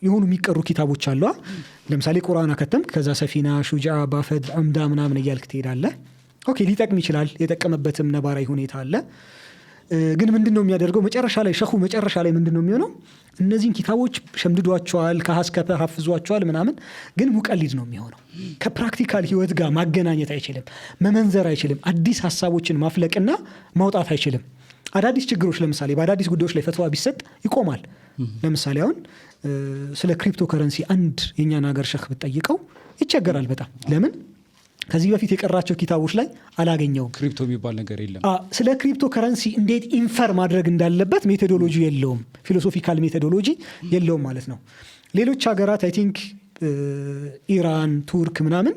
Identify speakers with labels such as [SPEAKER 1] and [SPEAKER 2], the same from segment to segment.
[SPEAKER 1] የሆኑ የሚቀሩ ኪታቦች አሉ ለምሳሌ ቁርአን አከተም ከዛ ሰፊና ሹጃ ባፈድ አምዳ ምናምን እያልክ ትሄዳለህ ኦኬ ሊጠቅም ይችላል የጠቀመበትም ነባራዊ ሁኔታ አለ ግን ምንድነው የሚያደርገው መጨረሻ ላይ ሸኹ መጨረሻ ላይ ምንድነው የሚሆነው እነዚህን ኪታቦች ሸምድዷቸዋል ከሐስከፈ ሐፍዟቸዋል ምናምን ግን ሙቀሊድ ነው የሚሆነው ከፕራክቲካል ህይወት ጋር ማገናኘት አይችልም መመንዘር አይችልም አዲስ ሐሳቦችን ማፍለቅና ማውጣት አይችልም አዳዲስ ችግሮች ለምሳሌ በአዳዲስ ጉዳዮች ላይ ፈትዋ ቢሰጥ ይቆማል ለምሳሌ አሁን ስለ ክሪፕቶ ከረንሲ አንድ የኛን ሀገር ሸኽ ብትጠይቀው ይቸገራል በጣም ለምን ከዚህ በፊት የቀራቸው ኪታቦች ላይ አላገኘውም
[SPEAKER 2] ክሪፕቶ የሚባል ነገር የለም
[SPEAKER 1] ስለ ክሪፕቶ ከረንሲ እንዴት ኢንፈር ማድረግ እንዳለበት ሜቶዶሎጂ የለውም ፊሎሶፊካል ሜቶዶሎጂ የለውም ማለት ነው ሌሎች ሀገራት አይ ቲንክ ኢራን ቱርክ ምናምን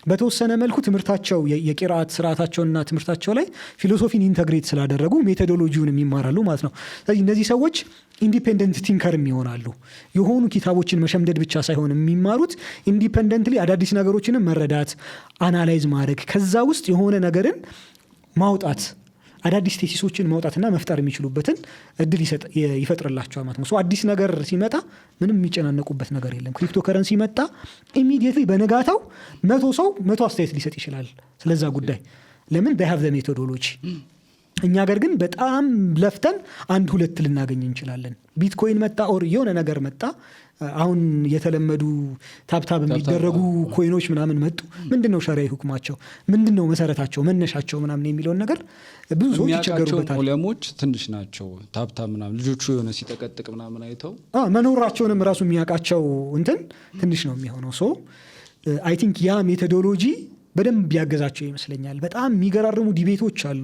[SPEAKER 1] በተወሰነ መልኩ ትምህርታቸው የቂራአት ስርዓታቸውና ትምህርታቸው ላይ ፊሎሶፊን ኢንተግሬት ስላደረጉ ሜቶዶሎጂውን ይማራሉ ማለት ነው ስለዚህ እነዚህ ሰዎች ኢንዲፔንደንት ቲንከር ይሆናሉ የሆኑ ኪታቦችን መሸምደድ ብቻ ሳይሆን የሚማሩት ኢንዲፔንደንትሊ አዳዲስ ነገሮችንም መረዳት አናላይዝ ማድረግ ከዛ ውስጥ የሆነ ነገርን ማውጣት አዳዲስ ቴሲሶችን ማውጣትና መፍጠር የሚችሉበትን እድል ይፈጥርላቸዋል ማለት ነው አዲስ ነገር ሲመጣ ምንም የሚጨናነቁበት ነገር የለም ክሪፕቶ ከረንሲ መጣ ኢሚዲየትሊ በነጋታው 100 ሰው 100 አስተያየት ሊሰጥ ይችላል ስለዛ ጉዳይ ለምን they have the methodology እኛ ሀገር ግን በጣም ለፍተን አንድ ሁለት ልናገኝ እንችላለን ቢትኮይን መጣ ኦር የሆነ ነገር መጣ አሁን የተለመዱ ታብታብ የሚደረጉ ኮይኖች ምናምን መጡ ምንድነው ሸሪዓዊ ሁክማቸው ምንድነው መሰረታቸው መነሻቸው ምናምን የሚለውን ነገር ብዙ ሰዎች ይቸገሩበታል
[SPEAKER 2] ዑለሞች ትንሽ ናቸው ታብታብ ምናምን ልጆቹ የሆነ ሲጠቀጥቅ ምናምን አይተው
[SPEAKER 1] መኖራቸውንም ራሱ የሚያውቃቸው እንትን ትንሽ ነው የሚሆነው ሶ አይ ቲንክ ያ ሜቶዶሎጂ በደንብ ያገዛቸው ይመስለኛል በጣም የሚገራርሙ ዲቤቶች አሉ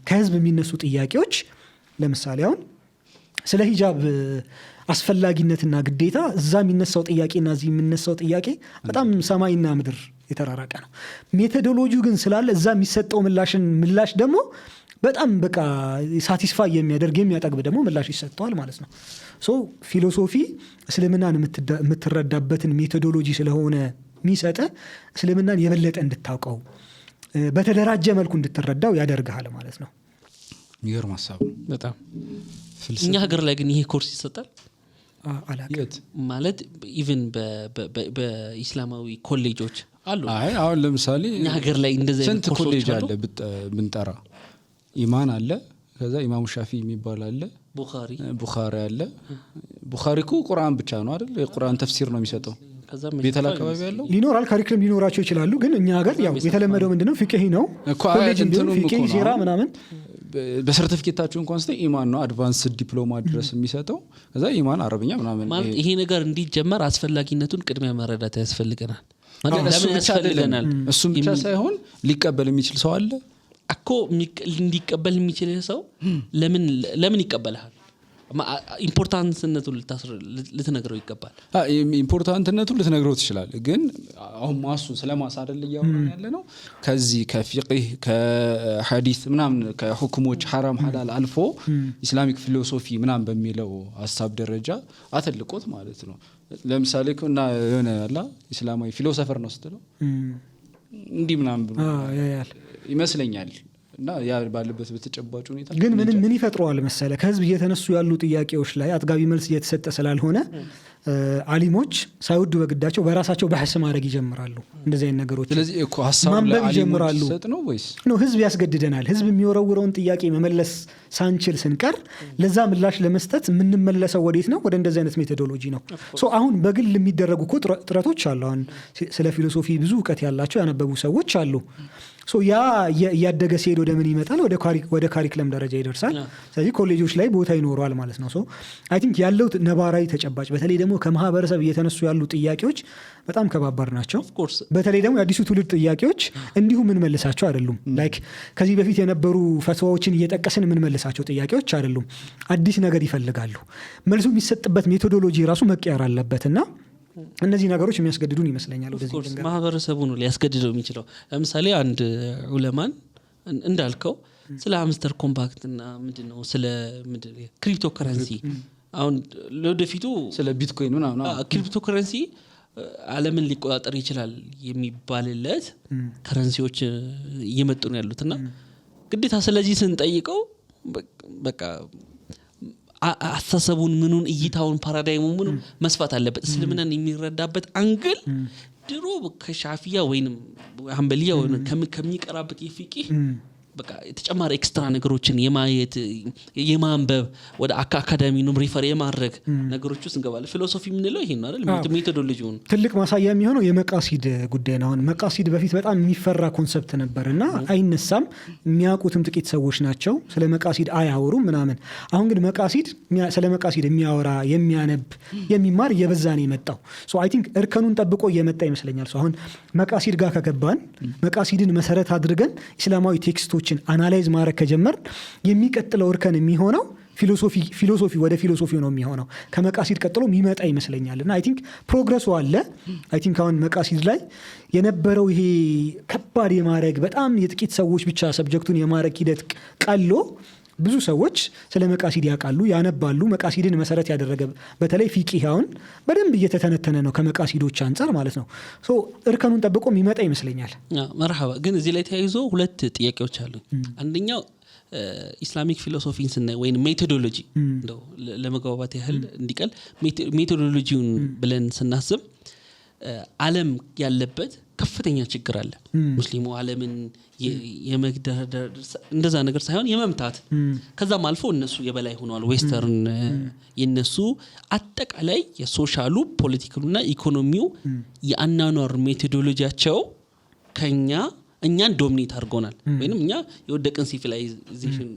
[SPEAKER 1] ከህዝብ የሚነሱ ጥያቄዎች ለምሳሌ አሁን ስለ ሂጃብ አስፈላጊነትና ግዴታ እዛ የሚነሳው ጥያቄና እዚህ የሚነሳው ጥያቄ በጣም ሰማይና ምድር የተራራቀ ነው ሜቶዶሎጂው ግን ስላለ እዛ የሚሰጠው ምላሽ ደግሞ በጣም በቃ ሳቲስፋይ የሚያደርግ የሚያጠግብ ደግሞ ምላሽ ይሰጠዋል ማለት ነው ሶ ፊሎሶፊ እስልምናን የምትረዳበትን ሜቶዶሎጂ ስለሆነ የሚሰጠ እስልምናን የበለጠ እንድታውቀው በተደራጀ መልኩ እንድትረዳው ያደርጋል ማለት ነው
[SPEAKER 2] የሚገርም ሐሳብ በጣም
[SPEAKER 3] እኛ ሀገር ላይ ግን ይሄ ኮርስ ይሰጣል
[SPEAKER 1] አላቀት
[SPEAKER 3] ማለት ኢቭን በኢስላማዊ ኮሌጆች አሉ
[SPEAKER 2] አሁን ለምሳሌ
[SPEAKER 3] እኛ ሀገር ላይ እንደዚህ
[SPEAKER 2] ስንት ኮሌጅ አለ ብንጠራ ኢማን አለ ከዛ ኢማሙ ሻፊ የሚባል አለ ቡኻሪ አለ ቡኻሪ እኮ ቁርአን ብቻ ነው አይደል የቁርአን ተፍሲር ነው የሚሰጠው ቤተል አካባቢ ያለው
[SPEAKER 1] ሊኖራል ካሪኩለም ሊኖራቸው ይችላሉ ግን እኛ ሀገር ያው የተለመደው ምንድነው ፍቅህ ነው ኮሌጅ እንዲሁ ፍቅህ ሲራ ምናምን
[SPEAKER 2] በሰርቲፊኬታችሁ እንኳን ስለ ኢማን ነው አድቫንስድ ዲፕሎማ ድረስ የሚሰጠው ከዛ ኢማን አረብኛ ምናምን
[SPEAKER 3] ማለት ይሄ ነገር እንዲጀመር አስፈላጊነቱን ቅድሚያ መረዳት ያስፈልገናል ማለት ለምን ያስፈልገናል
[SPEAKER 2] እሱም ብቻ ሳይሆን ሊቀበል የሚችል ሰው አለ
[SPEAKER 3] እኮ እንዲቀበል የሚችል ሰው ለምን ይቀበላል ኢምፖርታንትነቱን ልትነግረው ይገባል
[SPEAKER 2] ኢምፖርታንትነቱን ልትነግረው ትችላል ግን አሁን ማሱ ስለማስ አይደል ያወራን ያለ ነው ከዚህ ከፊቅህ ከሐዲስ ምናምን ከሁክሞች ሐራም ሐላል አልፎ ኢስላሚክ ፊሎሶፊ ምናምን በሚለው ሐሳብ ደረጃ አተልቆት ማለት ነው ለምሳሌ እና የሆነ ያላ ኢስላማዊ ፊሎሶፈር ነው ስትለው እንዲህ ምናምን
[SPEAKER 1] ያያል
[SPEAKER 2] ይመስለኛል እና ያ ባለበት በተጨባጭ ሁኔታ
[SPEAKER 1] ግን ምን ይፈጥረዋል መሰለ ከህዝብ እየተነሱ ያሉ ጥያቄዎች ላይ አጥጋቢ መልስ እየተሰጠ ስላልሆነ አሊሞች ሳይወዱ በግዳቸው በራሳቸው በሐስ ማድረግ ይጀምራሉ እንደዚህ አይነት ነገሮች
[SPEAKER 2] ስለዚህ እኮ ሐሳብ ለአሊሞች ሰጥ ነው ወይስ
[SPEAKER 1] ነው ህዝብ ያስገድደናል ህዝብ የሚወረውረውን ጥያቄ መመለስ ሳንችል ስንቀር ለዛ ምላሽ ለመስጠት የምንመለሰው ወዴት ነው ወደ እንደዚህ አይነት ሜቶዶሎጂ ነው ሶ አሁን በግል የሚደረጉ ጥረቶች አሉ አሁን ስለ ፊሎሶፊ ብዙ ዕውቀት ያላቸው ያነበቡ ሰዎች አሉ ሶ ያ ያደገ ሲሄድ ወደ ምን ይመጣል ወደ ካሪኩለም ደረጃ ይደርሳል ስለዚህ ኮሌጆች ላይ ቦታ ይኖራል ማለት ነው ሶ አይ ቲንክ ያለው ነባራዊ ተጨባጭ በተለይ ደግሞ ከማህበረሰብ እየተነሱ ያሉ ጥያቄዎች በጣም ከባባድ ናቸው በተለይ ደግሞ የአዲሱ ትውልድ ጥያቄዎች እንዲሁ ምን መልሳቸው አይደሉም ላይክ ከዚህ በፊት የነበሩ ፈትዋዎችን እየጠቀስን ምን መልሳቸው ጥያቄዎች አይደሉም አዲስ ነገር ይፈልጋሉ መልሱ የሚሰጥበት ሜቶዶሎጂ ራሱ መቀየር አለበትና እነዚህ ነገሮች የሚያስገድዱን ይመስለኛል ወደዚህ ነገር
[SPEAKER 3] ማህበረሰቡ ነው ሊያስገድደው የሚችለው ለምሳሌ አንድ ዑለማን እንዳልከው ስለ ሃምስተር ኮምፓክት እና ምንድነው ስለ ክሪፕቶ ከረንሲ አሁን ለወደፊቱ
[SPEAKER 2] ስለ ቢትኮይን ምናምን
[SPEAKER 3] ክሪፕቶ ከረንሲ ዓለምን ሊቆጣጠር ይችላል የሚባልለት ከረንሲዎች እየመጡ ነው ያሉትና ግዴታ ስለዚህ ስንጠይቀው በቃ አስተሳሰቡን ምኑን እይታውን ፓራዳይሙ ምኑን መስፋት አለበት እስልምናን የሚረዳበት አንግል ድሮ ከሻፊያ ወይንም ሐንበሊያ ወይንም ከሚቀራበት የፊቅህ በቃ የተጨማሪ ኤክስትራ ነገሮችን የማየት የማንበብ ወደ አካዳሚኑም ሪፈር የማድረግ ነገሮች ውስጥ እንገባለን ፊሎሶፊ ምን ነው ይሄን አይደል ሜቶዶሎጂውን
[SPEAKER 1] ትልቅ ማሳያ የሚሆነው የመቃሲድ ጉዳይ ነው። አሁን መቃሲድ በፊት በጣም የሚፈራ ኮንሰፕት ነበርና አይነሳም የሚያውቁትም ጥቂት ሰዎች ናቸው ስለ መቃሲድ አያወሩም ምናምን። አሁን ግን መቃሲድ ስለ መቃሲድ የሚያወራ የሚያነብ የሚማር እየበዛ ነው የመጣው። ሶ አይ ቲንክ እርከኑን ጠብቆ እየመጣ ይመስለኛል። ሶ አሁን መቃሲድ ጋር ከገባን መቃሲድን መሰረት አድርገን እስላማዊ ቴክስቶች አናላይዝ ማድረግ ከጀመር የሚቀጥለው እርከን የሚሆነው ፊሎሶፊ ወደ ፊሎሶፊ ነው የሚሆነው ከመቃሲድ ቀጥሎ የሚመጣ ይመስለኛል። እና አይ ቲንክ ፕሮግረሱ አለ። አይ ቲንክ አሁን መቃሲድ ላይ የነበረው ይሄ ከባድ የማድረግ በጣም የጥቂት ሰዎች ብቻ ሰብጀክቱን የማድረግ ሂደት ቀሎ ብዙ ሰዎች ስለ መቃሲድ ያውቃሉ ያነባሉ። መቃሲድን መሰረት ያደረገ በተለይ ፊቅሃውን በደንብ እየተተነተነ ነው ከመቃሲዶች አንፃር ማለት ነው። ሶ እርከኑን ጠብቆ የሚመጣ ይመስለኛል።
[SPEAKER 3] መርሐባ። ግን እዚህ ላይ ተያይዞ ሁለት ጥያቄዎች አሉ። አንደኛው ኢስላሚክ ፊሎሶፊን ስናይ ወይም ሜቶዶሎጂ እንደው ለመግባባት ያህል እንዲቀል ሜቶዶሎጂውን ብለን ስናስብ ዓለም ያለበት ከፍተኛ ችግር አለ። ሙስሊሙ ዓለምን የመግደርደር እንደዛ ነገር ሳይሆን የመምታት ከዛም አልፎ እነሱ የበላይ ሆነዋል። ዌስተርን የነሱ አጠቃላይ የሶሻሉ ፖለቲካሉና ኢኮኖሚው የአናኗር ሜቶዶሎጂያቸው እኛን ዶሚኔት አድርጎናል ወይንም እኛ የወደቀን ሲቪላይዜሽን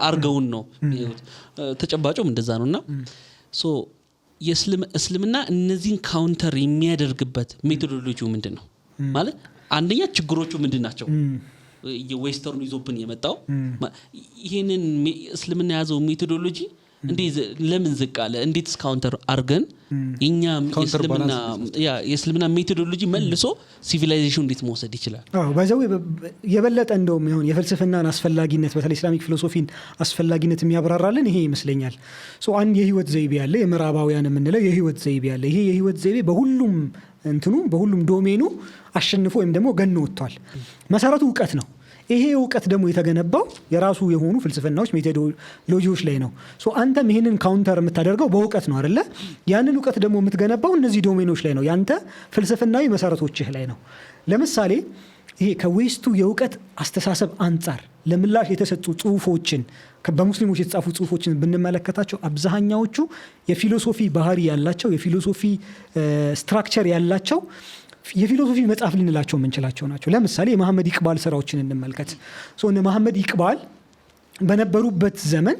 [SPEAKER 3] አርገውን ነው ተጨባጭም እንደዛ ነውና ሶ የእስልምና እነዚህን ካውንተር የሚያደርግበት ሜቶዶሎጂው ምንድነው ማለት አንደኛ ችግሮቹ ምንድናቸው የዌስተርኑ ይዞብን የመጣው ይሄንን እስልምና ያዘው ሜቶዶሎጂ ለምን ዝቅ አለ እንዴት ካውንተር አርገን እኛ የእስልምና ሜቶዶሎጂ መልሶ ሲቪላይዜሽን እንዴት መውሰድ ይችላል?
[SPEAKER 1] ባይዘው የበለጠ እንደውም ይሁን የፍልስፍናን አስፈላጊነት በተለይ ኢስላሚክ ፊሎሶፊን አስፈላጊነት የሚያብራራልን ይሄ ይመስለኛል። ሶ አንድ የህይወት ዘይቤ ያለ የምዕራባውያን የምንለው የህይወት ዘይቤ ያለ ይሄ የህይወት ዘይቤ በሁሉም ዶሜኑ አሸንፎ ወይም ደግሞ ገኖ ወጥቷል። መሰረቱ ዕውቀት ነው። ይሄ ዕውቀት ደግሞ የተገነባው የራሱ የሆኑ ፍልስፍናዎች ሜቶዶሎጂዎች ላይ ነው። ሶ አንተም ይሄንን ካውንተር የምታደርገው በዕውቀት ነው አይደለ? ያንን ዕውቀት ደግሞ የምትገነባው እነዚህ ዶሜኖች ላይ ነው። ያንተ ፍልስፍናዊ መሰረቶችህ ላይ ነው። ለምሳሌ ይሄ ከዌስቱ የዕውቀት አስተሳሰብ አንጻር ለምላሽ የተሰጡ ጽሁፎችን በሙስሊሞች የተጻፉ ጽሁፎችን ብንመለከታቸው አብዛኛዎቹ የፊሎሶፊ ባህሪ ያላቸው የፊሎሶፊ ስትራክቸር ያላቸው የፊሎሶፊ መጽሐፍ ልንላቸው የምንችላቸው ናቸው። ለምሳሌ የመሐመድ ኢቅባል ስራዎችን እንመልከት። እነ መሐመድ ኢቅባል በነበሩበት ዘመን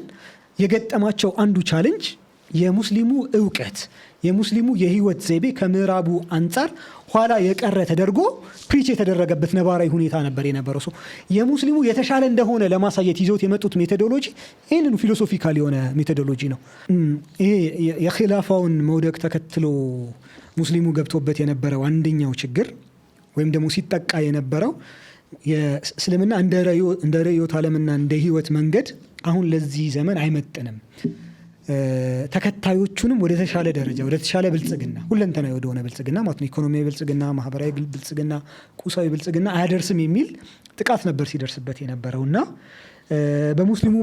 [SPEAKER 1] የገጠማቸው አንዱ ቻሌንጅ የሙስሊሙ ዕውቀት የሙስሊሙ የህይወት ዘይቤ ከምዕራቡ አንጻር ኋላ የቀረ ተደርጎ ፕሪች የተደረገበት ነባራዊ ሁኔታ ነበር የነበረው። የሙስሊሙ የተሻለ እንደሆነ ለማሳየት ይዘውት የመጡት ሜቶዶሎጂ ይህንን ፊሎሶፊካል የሆነ ሜቶዶሎጂ ነው። ይሄ የኺላፋውን መውደቅ ተከትሎ ሙስሊሙ ገብቶበት የነበረው አንደኛው ችግር ወይም ደግሞ ሲጠቃ የነበረው የእስልምና እንደ ርዕዮተ ዓለምና እንደ ህይወት መንገድ አሁን ለዚህ ዘመን አይመጥንም፣ ተከታዮቹንም ወደ ተሻለ ደረጃ ወደ ተሻለ ብልጽግና ሁለንተናዊ ወደሆነ ብልጽግና ማለት ነው ኢኮኖሚያዊ ብልጽግና፣ ማህበራዊ ብልጽግና፣ ቁሳዊ ብልጽግና አያደርስም የሚል ጥቃት ነበር ሲደርስበት የነበረውና በሙስሊሙ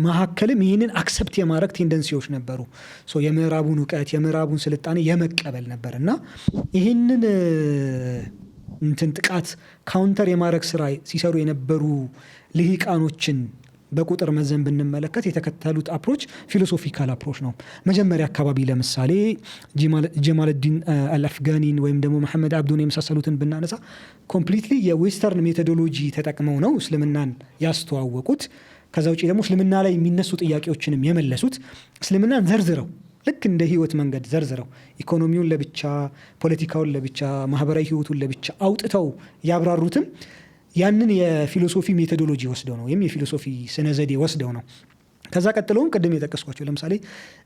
[SPEAKER 1] መካከልም ይህንን አክሰፕት የማድረግ ቴንደንሲዎች ነበሩ። የምዕራቡን ዕውቀት የምዕራቡን ስልጣኔ የመቀበል ነበርና ይህንን ጥቃት ካውንተር የማድረግ ስራ ሲሰሩ የነበሩ ልሂቃኖችን በቁጥር መዘን ብንመለከት የተከተሉት አፕሮች ፊሎሶፊካል አፕሮች ነው። መጀመሪያ አካባቢ ለምሳሌ ጀማልዲን አልአፍጋኒን ወይም ደግሞ መሐመድ አብዱን የመሳሰሉትን ብናነሳ ኮምፕሊትሊ የዌስተርን ሜቶዶሎጂ ተጠቅመው ነው እስልምናን ያስተዋወቁት። ከዛ ውጪ ደግሞ እስልምና ላይ የሚነሱ ጥያቄዎችንም የመለሱት እስልምናን ዘርዝረው ልክ እንደ ህይወት መንገድ ዘርዝረው ኢኮኖሚውን ለብቻ፣ ፖለቲካውን ለብቻ፣ ማህበራዊ ህይወቱን ለብቻ አውጥተው ያብራሩትም ያንን የፊሎሶፊ ሜቶዶሎጂ ወስደው ነው ወይም የፊሎሶፊ ስነ ዘዴ ወስደው ነው። ከዛ ቀጥሎም ቅድም የጠቀስኳቸው ለምሳሌ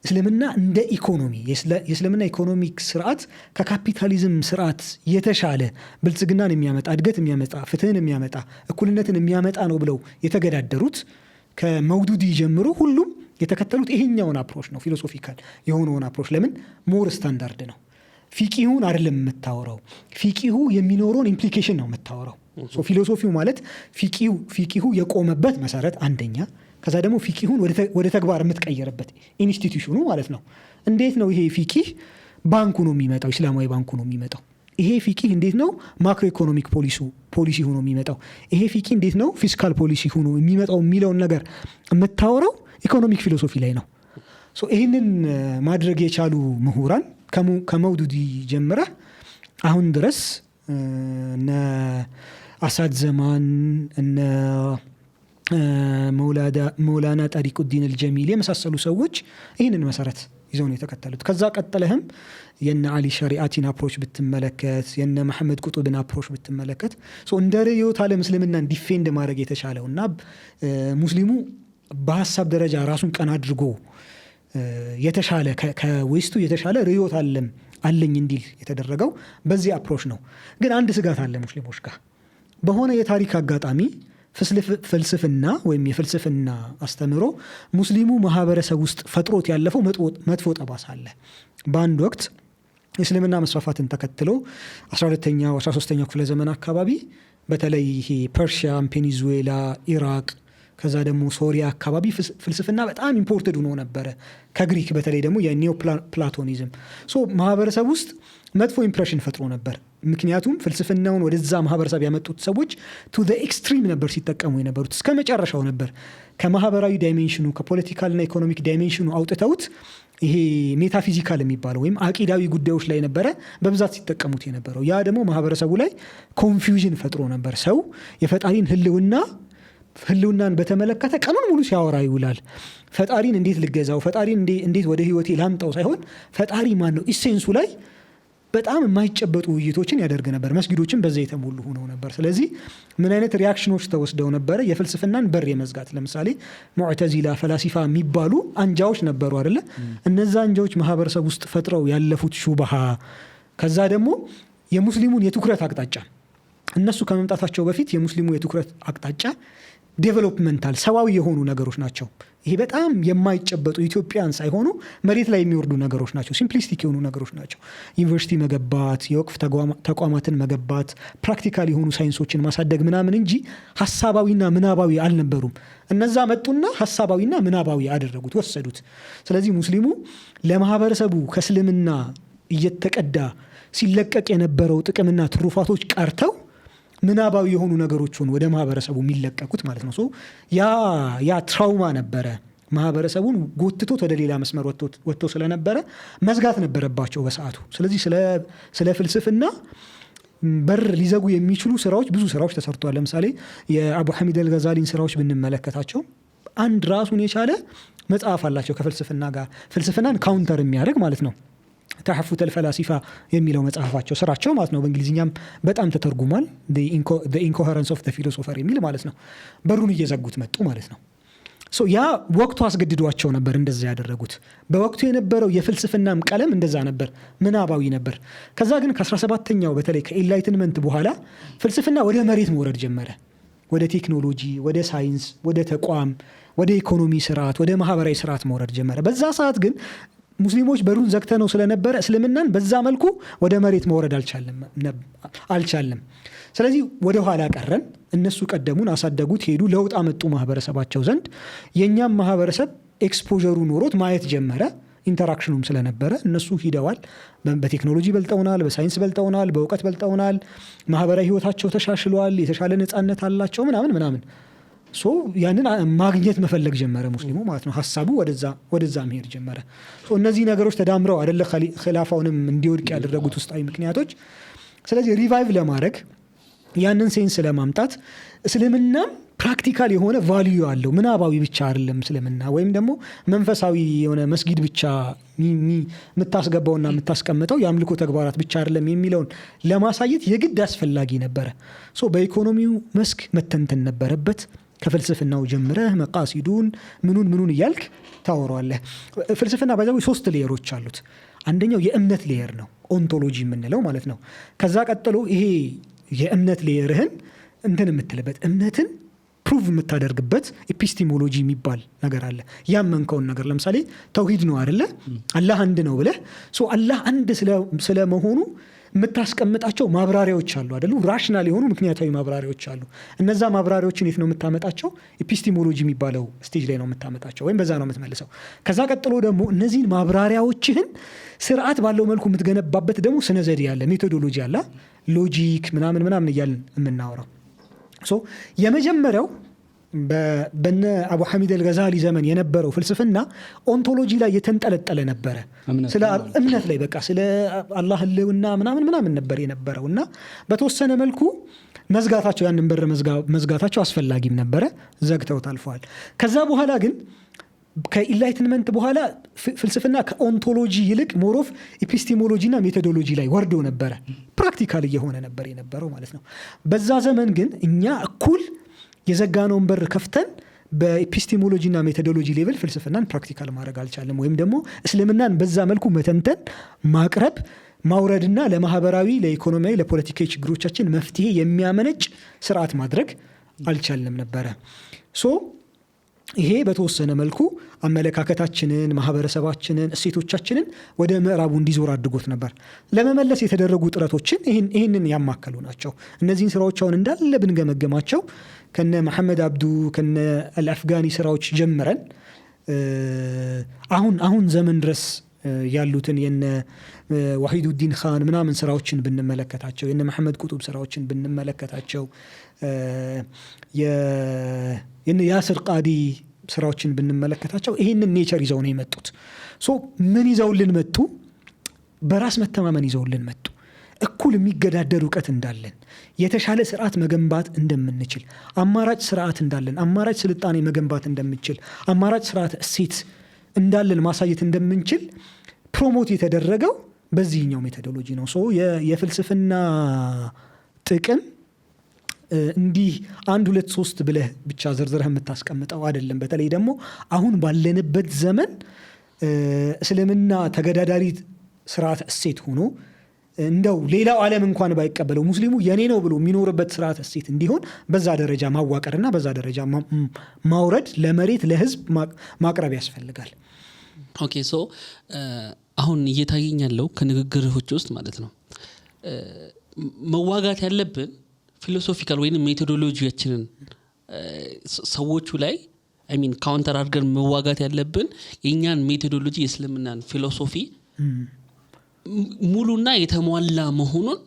[SPEAKER 1] እስልምና እንደ ኢኮኖሚ የእስልምና ኢኮኖሚክ ስርዓት ከካፒታሊዝም ስርዓት የተሻለ ብልጽግናን የሚያመጣ እድገት የሚያመጣ ፍትህን የሚያመጣ እኩልነትን የሚያመጣ ነው ብለው የተገዳደሩት ከመውዱዲ ጀምሮ ሁሉም የተከተሉት ይሄኛውን አፕሮች ነው፣ ፊሎሶፊካል የሆነውን አፕሮች። ለምን ሞር ስታንዳርድ ነው። ፊቂሁን አይደለም የምታወራው፣ ፊቂሁ የሚኖረውን ኢምፕሊኬሽን ነው የምታወራው። ፊሎሶፊው ማለት ፊቂሁ የቆመበት መሰረት አንደኛ፣ ከዛ ደግሞ ፊቂሁን ወደ ተግባር የምትቀየርበት ኢንስቲትዩሽኑ ማለት ነው። እንዴት ነው ይሄ ፊቂህ ባንኩ ነው የሚመጣው፣ ኢስላማዊ ባንኩ ነው የሚመጣው። ይሄ ፊቂህ እንዴት ነው ማክሮ ኢኮኖሚክ ፖሊሲ ሆኖ የሚመጣው፣ ይሄ ፊቂህ እንዴት ነው ፊስካል ፖሊሲ ሆኖ የሚመጣው የሚለውን ነገር የምታወራው ኢኮኖሚክ ፊሎሶፊ ላይ ነው። ይህንን ማድረግ የቻሉ ምሁራን ከመውዱዲ ጀምረህ አሁን ድረስ እነ አሳድ ዘማን እነ መውላና ጣሪቁዲን አልጀሚል የመሳሰሉ ሰዎች ይህንን መሰረት ይዘው ነው የተከተሉት። ከዛ ቀጠለህም የነ አሊ ሸሪዓቲን አፕሮች ብትመለከት፣ የነ መሐመድ ቁጡብን አፕሮች ብትመለከት እንደ ርዕዮተ ዓለም እስልምናን ዲፌንድ ማድረግ የተሻለው እና ሙስሊሙ በሀሳብ ደረጃ ራሱን ቀና አድርጎ የተሻለ ከዌስቱ የተሻለ ርዕዮተ ዓለም አለኝ እንዲል የተደረገው በዚህ አፕሮች ነው። ግን አንድ ስጋት አለ ሙስሊሞች ጋር። በሆነ የታሪክ አጋጣሚ ፍልስፍና ወይም የፍልስፍና አስተምሮ ሙስሊሙ ማህበረሰብ ውስጥ ፈጥሮት ያለፈው መጥፎ ጠባሳ አለ። በአንድ ወቅት እስልምና መስፋፋትን ተከትሎ 12ኛው 13ኛው ክፍለ ዘመን አካባቢ በተለይ ይሄ ፐርሺያ፣ ፔኒንዙዌላ፣ ኢራቅ ከዛ ደግሞ ሶሪያ አካባቢ ፍልስፍና በጣም ኢምፖርትድ ሆኖ ነበረ ከግሪክ። በተለይ ደግሞ የኒዮ ፕላቶኒዝም ማህበረሰብ ውስጥ መጥፎ ኢምፕሬሽን ፈጥሮ ነበር። ምክንያቱም ፍልስፍናውን ወደዛ ማህበረሰብ ያመጡት ሰዎች ቱ ዘ ኤክስትሪም ነበር ሲጠቀሙ የነበሩት፣ እስከ መጨረሻው ነበር። ከማህበራዊ ዳይሜንሽኑ ከፖለቲካልና ኢኮኖሚክ ዳይሜንሽኑ አውጥተውት ይሄ ሜታፊዚካል የሚባለው ወይም አቂዳዊ ጉዳዮች ላይ ነበረ በብዛት ሲጠቀሙት የነበረው። ያ ደግሞ ማህበረሰቡ ላይ ኮንፊውዥን ፈጥሮ ነበር። ሰው የፈጣሪን ህልውናን በተመለከተ ቀኑን ሙሉ ሲያወራ ይውላል። ፈጣሪን እንዴት ልገዛው፣ ፈጣሪን እንዴት ወደ ህይወቴ ላምጣው ሳይሆን ፈጣሪ ማን ነው ኢሴንሱ ላይ በጣም የማይጨበጡ ውይይቶችን ያደርግ ነበር። መስጊዶችን በዛ የተሞሉ ሆነው ነበር። ስለዚህ ምን አይነት ሪያክሽኖች ተወስደው ነበረ? የፍልስፍናን በር የመዝጋት ለምሳሌ ሙዕተዚላ፣ ፈላሲፋ የሚባሉ አንጃዎች ነበሩ አይደለ? እነዛ አንጃዎች ማህበረሰብ ውስጥ ፈጥረው ያለፉት ሹብሃ፣ ከዛ ደግሞ የሙስሊሙን የትኩረት አቅጣጫ እነሱ ከመምጣታቸው በፊት የሙስሊሙ የትኩረት አቅጣጫ ዴቨሎፕመንታል ሰዋዊ የሆኑ ነገሮች ናቸው። ይሄ በጣም የማይጨበጡ ኢትዮጵያን ሳይሆኑ መሬት ላይ የሚወርዱ ነገሮች ናቸው። ሲምፕሊስቲክ የሆኑ ነገሮች ናቸው። ዩኒቨርሲቲ መገንባት፣ የወቅፍ ተቋማትን መገንባት፣ ፕራክቲካል የሆኑ ሳይንሶችን ማሳደግ ምናምን እንጂ ሀሳባዊና ምናባዊ አልነበሩም። እነዛ መጡና ሀሳባዊና ምናባዊ አደረጉት፣ ወሰዱት። ስለዚህ ሙስሊሙ ለማህበረሰቡ ከእስልምና እየተቀዳ ሲለቀቅ የነበረው ጥቅምና ትሩፋቶች ቀርተው ምናባዊ የሆኑ ነገሮችን ወደ ማህበረሰቡ የሚለቀቁት ማለት ነው። ያ ትራውማ ነበረ። ማህበረሰቡን ጎትቶት ወደ ሌላ መስመር ወጥቶ ስለነበረ መዝጋት ነበረባቸው በሰዓቱ። ስለዚህ ስለ ፍልስፍና በር ሊዘጉ የሚችሉ ብዙ ስራዎች ተሰርተዋል። ለምሳሌ የአቡ ሐሚድ አልገዛሊን ስራዎች ብንመለከታቸው አንድ ራሱን የቻለ መጽሐፍ አላቸው ከፍልስፍና ጋር ፍልስፍናን ካውንተር የሚያደርግ ማለት ነው። ተሐፉት አልፈላሲፋ የሚለው መጽሐፋቸው ስራቸው ማለት ነው። በእንግሊዝኛም በጣም ተተርጉሟል። the incoherence of the philosopher የሚል ማለት ነው። በሩን እየዘጉት መጡ ማለት ነው። ያ ወቅቱ አስገድዷቸው ነበር እንደዛ ያደረጉት። በወቅቱ የነበረው የፍልስፍናም ቀለም እንደዛ ነበር፣ ምናባዊ ነበር። ከዛ ግን ከ17ኛው በተለይ ከኢንላይትንመንት በኋላ ፍልስፍና ወደ መሬት መውረድ ጀመረ። ወደ ቴክኖሎጂ፣ ወደ ሳይንስ፣ ወደ ተቋም፣ ወደ ኢኮኖሚ ስርዓት፣ ወደ ማህበራዊ ስርዓት መውረድ ጀመረ። በዛ ሰዓት ግን ሙስሊሞች በሩን ዘግተነው ስለነበረ እስልምናን በዛ መልኩ ወደ መሬት መውረድ አልቻለም። ስለዚህ ወደ ኋላ ቀረን። እነሱ ቀደሙን፣ አሳደጉት፣ ሄዱ፣ ለውጥ አመጡ ማህበረሰባቸው ዘንድ። የእኛም ማህበረሰብ ኤክስፖዠሩ ኖሮት ማየት ጀመረ። ኢንተራክሽኑም ስለነበረ እነሱ ሂደዋል። በቴክኖሎጂ በልጠውናል፣ በሳይንስ በልጠውናል፣ በእውቀት በልጠውናል። ማህበራዊ ህይወታቸው ተሻሽሏል፣ የተሻለ ነፃነት አላቸው ምናምን። ያንን ማግኘት መፈለግ ጀመረ ሙስሊሙ ማለት ነው። ሀሳቡ ወደዛ መሄድ ጀመረ። እነዚህ ነገሮች ተዳምረው አይደለ ኺላፋውንም እንዲወድቅ ያደረጉት ውስጣዊ ምክንያቶች። ስለዚህ ሪቫይቭ ለማድረግ ያንን ሴንስ ለማምጣት እስልምናም ፕራክቲካል የሆነ ቫልዩ አለው። ምናባዊ ብቻ አይደለም እስልምና፣ ወይም ደግሞ መንፈሳዊ የሆነ መስጊድ ብቻ የምታስገባውና የምታስቀምጠው የአምልኮ ተግባራት ብቻ አይደለም የሚለውን ለማሳየት የግድ አስፈላጊ ነበረ። በኢኮኖሚው መስክ መተንተን ነበረበት። ከፍልስፍናው ጀምረህ መቃሲዱን ምኑን እያልክ ታወራለህ። ፍልስፍና ባይዛው 3 ሌየሮች አሉት። አንደኛው የእምነት ሌየር ነው፣ ኦንቶሎጂ የምንለው ማለት ነው። ከዛ ቀጥሎ ይሄ የእምነት ሌየርህን የምትልበት እምነትን ፕሩቭ የምታደርግበት ኤፒስቲሞሎጂ የሚባል ነገር አለ። ያመንከውን ነገር ለምሳሌ ተውሂድ ነው አይደለ? አላህ አንድ ነው ብለህ አላህ አንድ ስለመሆኑ የምታስቀምጣቸው ማብራሪያዎች አሉ አይደሉ? ራሽናል የሆኑ ምክንያታዊ ማብራሪያዎች አሉ። እነዛ ማብራሪያዎችን የት ነው የምታመጣቸው? ኤፒስቲሞሎጂ የሚባለው ስቴጅ ላይ ነው የምታመጣቸው፣ ወይም በዛ ነው የምትመልሰው። ከዛ ቀጥሎ ደግሞ እነዚህን ማብራሪያዎችህን ስርዓት ባለው መልኩ የምትገነባበት ደግሞ ስነ ዘዴ አለ፣ ሜቶዶሎጂ አለ፣ ሎጂክ ምናምን እያልን የምናወራው። የመጀመሪያው በነ አቡ ሐሚድ አልገዛሊ ዘመን የነበረው ፍልስፍና ኦንቶሎጂ ላይ የተንጠለጠለ ነበረ። ስለ እምነት ላይ በቃ ስለ አላህ ህልውና ምናምን ነበር የነበረው እና በተወሰነ መልኩ መዝጋታቸው ያንን በር መዝጋታቸው አስፈላጊም ነበረ። ዘግተውት አልፈዋል። ከዛ በኋላ ግን ከኢንላይትንመንት በኋላ ፍልስፍና ከኦንቶሎጂ ይልቅ ሞሮፍ ኤፒስቲሞሎጂና ሜቶዶሎጂ ላይ ወርዶ ነበረ። ፕራክቲካል እየሆነ ነበር የነበረው ማለት ነው። በዛ ዘመን ግን እኛ እኩል የዘጋነውን በር ከፍተን በኤፒስቲሞሎጂና ሜቶዶሎጂ ሌቭል ፍልስፍናን ፕራክቲካል ማድረግ አልቻለም። ወይም ደግሞ እስልምናን በዛ መልኩ መተንተን፣ ማቅረብ፣ ማውረድና ለማህበራዊ፣ ለኢኮኖሚያዊ፣ ለፖለቲካዊ ችግሮቻችን መፍትሄ የሚያመነጭ ስርዓት ማድረግ አልቻልንም ነበረ። ይሄ በተወሰነ መልኩ አመለካከታችንን፣ ማህበረሰባችንን፣ እሴቶቻችንን ወደ ምዕራቡ እንዲዞር አድርጎት ነበር። ለመመለስ የተደረጉ ጥረቶችን ይህንን ያማከሉ ናቸው። እነዚህን ስራዎች አሁን እንዳለ ብንገመገማቸው ከነ መሐመድ አብዱ ከነ አልአፍጋኒ ስራዎች ጀምረን አሁን ዘመን ድረስ ያሉትን የነ ወሒዱዲን ኻን ምናምን ስራዎችን ብንመለከታቸው፣ የነ መሐመድ ቁጡብ ስራዎችን ብንመለከታቸው፣ የነ ያስር ቃዲ ስራዎችን ብንመለከታቸው ይህንን ኔቸር ይዘው ነው የመጡት። ምን ይዘውልን መጡ? በራስ መተማመን ይዘውልን መጡ። እኩል የሚገዳደር እውቀት እንዳለን፣ የተሻለ ስርዓት መገንባት እንደምንችል፣ አማራጭ ስርዓት እንዳለን፣ አማራጭ ስልጣኔ መገንባት እንደምንችል፣ አማራጭ ስርዓት እሴት እንዳለን ማሳየት እንደምንችል ፕሮሞት የተደረገው በዚህኛው ሜቶዶሎጂ ነው። የፍልስፍና ጥቅም እንዲህ 1 2 3 ብለህ ብቻ ዝርዝርህ የምታስቀምጠው አይደለም። በተለይ ደግሞ አሁን ባለንበት ዘመን እስልምና ተገዳዳሪ ስርዓት እሴት ሆኖ እንደው ሌላው ዓለም እንኳን ባይቀበለው ሙስሊሙ የኔ ነው ብሎ የሚኖርበት ስርዓት እሴት እንዲሆን በዛ ደረጃ ማዋቀርና በዛ ደረጃ ማውረድ፣ ለመሬት ለህዝብ ማቅረብ ያስፈልጋል።
[SPEAKER 3] ኦኬ አሁን እየታየኝ ያለው ከንግግሮች ውስጥ ማለት ነው መዋጋት ያለብን ፊሎሶፊካል ወይም ሜቶዶሎጂያችንን ሰዎቹ ላይ ካውንተር አድርገን መዋጋት ያለብን የእኛን ሜቶዶሎጂ የእስልምናን ፊሎሶፊ ሙሉና የተሟላ መሆኑን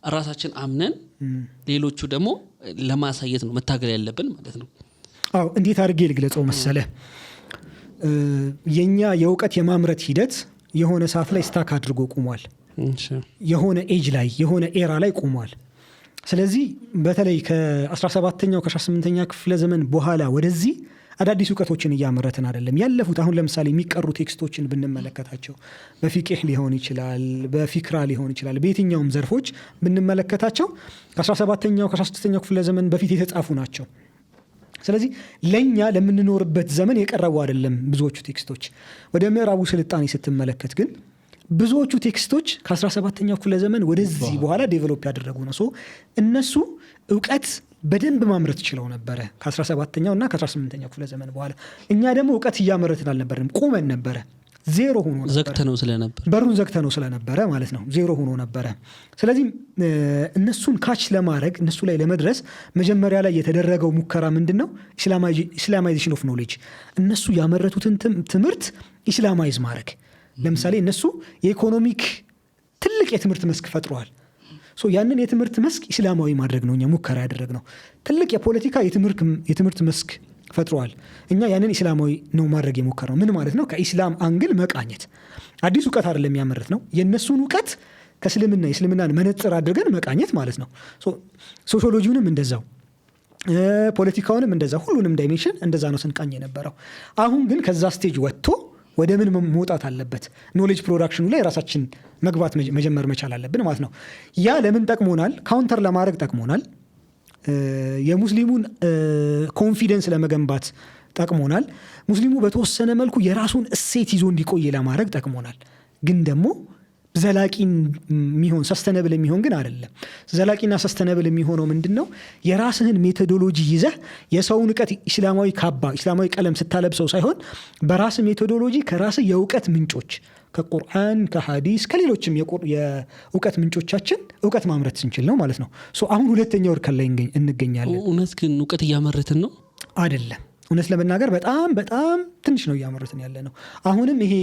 [SPEAKER 3] ራሳችን አምነን ሌሎቹ ደግሞ ለማሳየት ነው መታገል ያለብን ማለት ነው።
[SPEAKER 1] እንዴት አድርጌ ልግለጸው መሰለ? የኛ የእውቀት የማምረት ሂደት የሆነ ሰዓት ላይ ስታክ አድርጎ ቆሟል። የሆነ ኤጅ ላይ የሆነ ኤራ ላይ ቆሟል። ስለዚህ በተለይ ከ17ኛው ከ18ኛ ክፍለ ዘመን በኋላ ወደዚህ አዳዲስ እውቀቶችን እያመረትን አይደለም። ያለፉት አሁን ለምሳሌ የሚቀሩ ቴክስቶችን ብንመለከታቸው በፊቅህ ሊሆን ይችላል፣ በፊክራ ሊሆን ይችላል፣ በየትኛውም ዘርፎች ብንመለከታቸው ከ17ኛው ከ16ኛው ክፍለ ዘመን በፊት የተጻፉ ናቸው። ስለዚህ ለኛ ለምንኖርበት ዘመን የቀረቡ አይደለም ብዙዎቹ ቴክስቶች። ወደ ምዕራቡ ስልጣኔ ስትመለከት ግን ብዙዎቹ ቴክስቶች ከ17ኛው ክፍለ ዘመን ወደዚህ በኋላ ዴቨሎፕ ያደረጉ ነው። እነሱ እውቀት በደንብ ማምረት ችለው ነበረ ከ17ኛው እና ከ18ኛው ክፍለ ዘመን በኋላ። እኛ ደግሞ እውቀት እያመረትን አልነበረም፣ ቁመን ነበረ። ዜሮ ሆኖ ነበር፣
[SPEAKER 3] ዘግተነው ስለነበር
[SPEAKER 1] በሩን ዘግተነው ስለነበረ ማለት ነው። ዜሮ ሆኖ ነበረ። ስለዚህ እነሱን ካች ለማድረግ እነሱ ላይ ለመድረስ መጀመሪያ ላይ የተደረገው ሙከራ ምንድነው? ኢስላማይዜሽን ኦፍ ኖሌጅ። እነሱ ያመረቱትን ትምህርት ኢስላማይዝ ማድረግ። ለምሳሌ እነሱ የኢኮኖሚክ ትልቅ የትምህርት መስክ ፈጥረዋል። ያንን የትምህርት መስክ ኢስላማዊ ማድረግ ነው እኛ ሙከራ ያደረግነው። ትልቅ የፖለቲካ የትምህርት መስክ ፈጥረዋል። እኛ ያንን ኢስላማዊ ነው ማድረግ የሞከርነው። ምን ማለት ነው? ከኢስላም አንግል መቃኘት። አዲስ እውቀት አይደለም ያመረት ነው። የእነሱን እውቀት ከእስልምና የእስልምናን መነጽር አድርገን መቃኘት ማለት ነው። ሶሺዮሎጂውንም እንደዛው፣ ፖለቲካውንም እንደዛ፣ ሁሉንም ዳይሜንሽን እንደዛ ነው ስንቃኝ የነበረው። አሁን ግን ከዛ ስቴጅ ወጥቶ ወደ ምን መውጣት አለበት? ኖሌጅ ፕሮዳክሽኑ ላይ ራሳችን መግባት መጀመር መቻል አለብን ማለት ነው። ያ ለምን ጠቅሞናል? ካውንተር ለማድረግ ጠቅሞናል። የሙስሊሙን ኮንፊደንስ ለመገንባት ጠቅሞናል። ሙስሊሙ በተወሰነ መልኩ የራሱን እሴት ይዞ እንዲቆይ ለማድረግ ጠቅሞናል። ግን ደግሞ ዘላቂ የሚሆን ሰስተነብል የሚሆን ግን አይደለም። ዘላቂና ሰስተነብል የሚሆነው ምንድነው? የራስህን ሜቶዶሎጂ ይዘህ የሰውን እውቀት ኢስላማዊ ካባ ኢስላማዊ ቀለም ስታለብሰው ሳይሆን በራስህ ሜቶዶሎጂ ከራስህ የእውቀት ምንጮች ከቁርአን ከሐዲስ ከሌሎችም የእውቀት ምንጮቻችን እውቀት ማምረት ስንችል ነው ማለት ነው። አሁን ሁለተኛው እርከን ላይ እንገኛለን።
[SPEAKER 3] እውነት ግን እውቀት እያመረትን ነው
[SPEAKER 1] አይደለም? እውነት ለመናገር በጣም በጣም ትንሽ ነው እያመረትን ያለ ነው። አሁንም ይሄ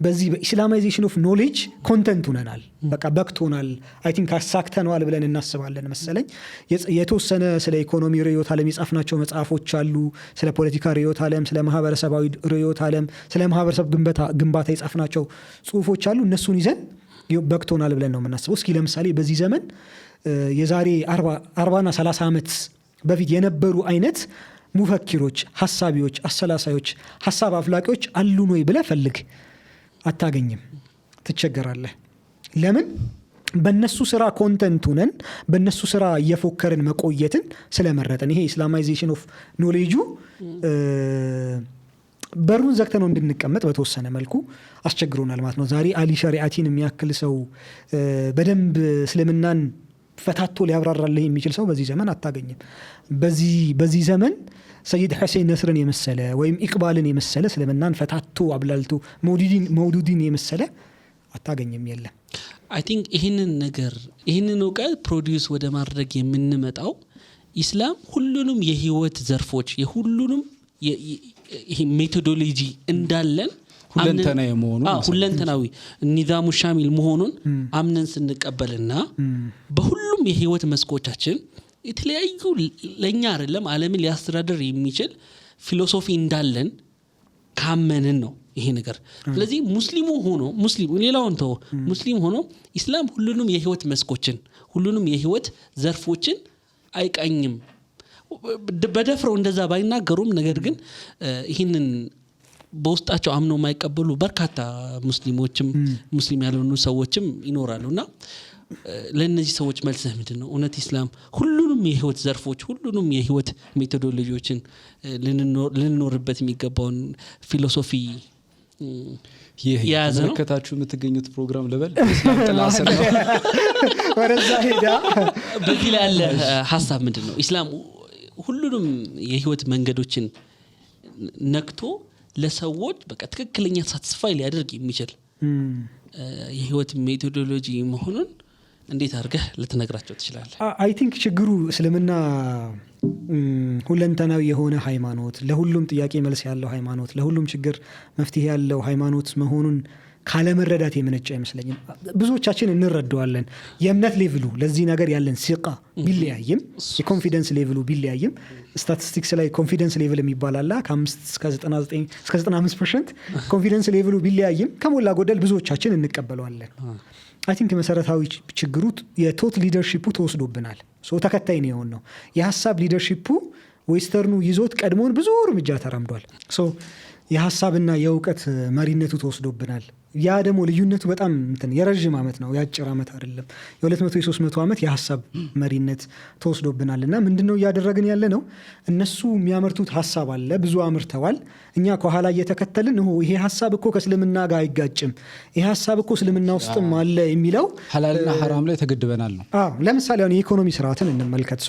[SPEAKER 1] በዚህ በኢስላማይዜሽን ኦፍ ኖሌጅ ኮንተንት ሆነናል። በቃ በክቶናል። አይ ቲንክ አሳክተነዋል ብለን እናስባለን መሰለኝ። የተወሰነ ስለ ኢኮኖሚ ርዕዮተ ዓለም የጻፍናቸው መጽሐፎች አሉ። ስለ ፖለቲካ ርዕዮተ ዓለም፣ ስለ ማህበረሰባዊ ርዕዮተ ዓለም፣ ስለ ማህበረሰብ ግንባታ የጻፍናቸው ጽሁፎች አሉ። እነሱን ይዘን በክቶናል ብለን ነው የምናስበው። እስኪ ለምሳሌ በዚህ ዘመን የዛሬ 40ና 30 ዓመት በፊት የነበሩ አይነት ሙፈኪሮች፣ ሐሳቢዎች፣ አሰላሳዮች፣ ሐሳብ አፍላቂዎች አሉን ወይ ብለህ ፈልግ፣ አታገኝም። ትቸገራለህ። ለምን? በእነሱ ስራ ኮንተንት ሆነን በእነሱ ስራ እየፎከርን መቆየትን ስለመረጠን። ይሄ ኢስላማይዜሽን ኦፍ ኖሌጁ በሩን ዘግተነው እንድንቀመጥ በተወሰነ መልኩ አስቸግሮናል ማለት ነው። ዛሬ አሊ ሸሪዓቲን የሚያክል ሰው በደንብ እስልምናን ፈታቶ ሊያብራራልህ የሚችል ሰው በዚህ ዘመን አታገኝም። በዚህ ዘመን ሰይድ ሐሰን ነስርን የመሰለ ወይም ኢቅባልን የመሰለ እስልምናን ፈታቶ አብላልቶ መውዱዲን የመሰለ አታገኝም፣ የለም።
[SPEAKER 3] አይ ቲንክ ይህንን እውቀት ፕሮዲውስ ወደ ማድረግ የምንመጣው ኢስላም ሁሉንም የህይወት ዘርፎች የሁሉንም ይሄ ሜቶዶሎጂ እንዳለን ሁለንተናዊ ኒዛሙ ሻሚል መሆኑን አምነን ስንቀበልና በሁሉም የህይወት መስኮቻችን የተለያዩ ለኛ አይደለም ዓለምን ሊያስተዳድር የሚችል ፊሎሶፊ እንዳለን ካመንን ነው ይሄ ነገር። ስለዚህ ሙስሊም ሌላውን ተው ሙስሊም ሆኖ ኢስላም ሁሉንም የህይወት መስኮችን ሁሉንም የህይወት ዘርፎችን አይቃኝም። በደፍረው እንደዛ ባይናገሩም ነገር ግን ይህንን በውስጣቸው አምነው የማይቀበሉ በርካታ ሙስሊሞችም ሙስሊም ያልሆኑ ሰዎችም ይኖራሉና ለእነዚህ ሰዎች መልስህ ምንድን ነው? እውነት ኢስላም ሁሉንም የህይወት ዘርፎች ሁሉንም የህይወት ሜቶዶሎጂዎችን ልንኖርበት የሚገባውን ፊሎሶፊ የያዘ ነው?
[SPEAKER 2] ተመልከታችሁ የምትገኙት ፕሮግራም ልበል ኢስላም ጥላ ስር ነው።
[SPEAKER 1] ወረዛ ሄዳ
[SPEAKER 3] በዚህ ላይ ያለ ሐሳብ ምንድን ነው? ኢስላም ሁሉንም የህይወት መንገዶችን ነክቶ ለሰዎች በቃ ትክክለኛ ሳትስፋይ ሊያደርግ የሚችል የህይወት ሜቶዶሎጂ መሆኑን እንዴት አድርገህ ልትነግራቸው ትችላለህ?
[SPEAKER 1] አይ ቲንክ ችግሩ እስልምና ሁለንተናዊ የሆነ ሃይማኖት፣ ለሁሉም ጥያቄ መልስ ያለው ሃይማኖት፣ ለሁሉም ችግር መፍትሄ ያለው ሃይማኖት መሆኑን ካለመረዳት የመነጨ አይመስለኝም። ብዙዎቻችን እንረዳዋለን። የእምነት ሌቭሉ ለዚህ ነገር ያለን ሲቃ ቢለያይም የኮንፊደንስ ሌቭሉ ቢለያይም ስታቲስቲክስ ላይ ኮንፊደንስ ሌቭል የሚባል አለ ከ5 እስከ 95% ኮንፊደንስ ሌቭሉ ቢለያይም ከሞላ ጎደል ብዙዎቻችን እንቀበለዋለን። አይ ቲንክ መሰረታዊ ችግሩ የቶት ሊደርሺፑ ተወስዶብናል። ተከታይ ነው የሆነው። የሀሳብ ሊደርሺፑ ዌስተርኑ ይዞት ቀድሞን ብዙ እርምጃ ተራምዷል። የሀሳብና የእውቀት መሪነቱ ተወስዶብናል። ያ ደግሞ ልዩነቱ በጣም የረዥም ዓመት ነው፣ የአጭር ዓመት አይደለም። የ200-300 ዓመት የሀሳብ መሪነት ተወስዶብናል። እና ምንድነው እያደረግን ያለ ነው? እነሱ የሚያመርቱት ሀሳብ አለ፣ ብዙ አምርተዋል። እኛ ከኋላ እየተከተልን ይሄ ሀሳብ እኮ ከእስልምና ጋር አይጋጭም፣ ይሄ ሀሳብ እኮ እስልምና ውስጥም አለ የሚለው
[SPEAKER 2] ሐላልና ሐራም ላይ ተገድበናል ነው።
[SPEAKER 1] ለምሳሌ አሁን የኢኮኖሚ ስርዓትን እንመልከት።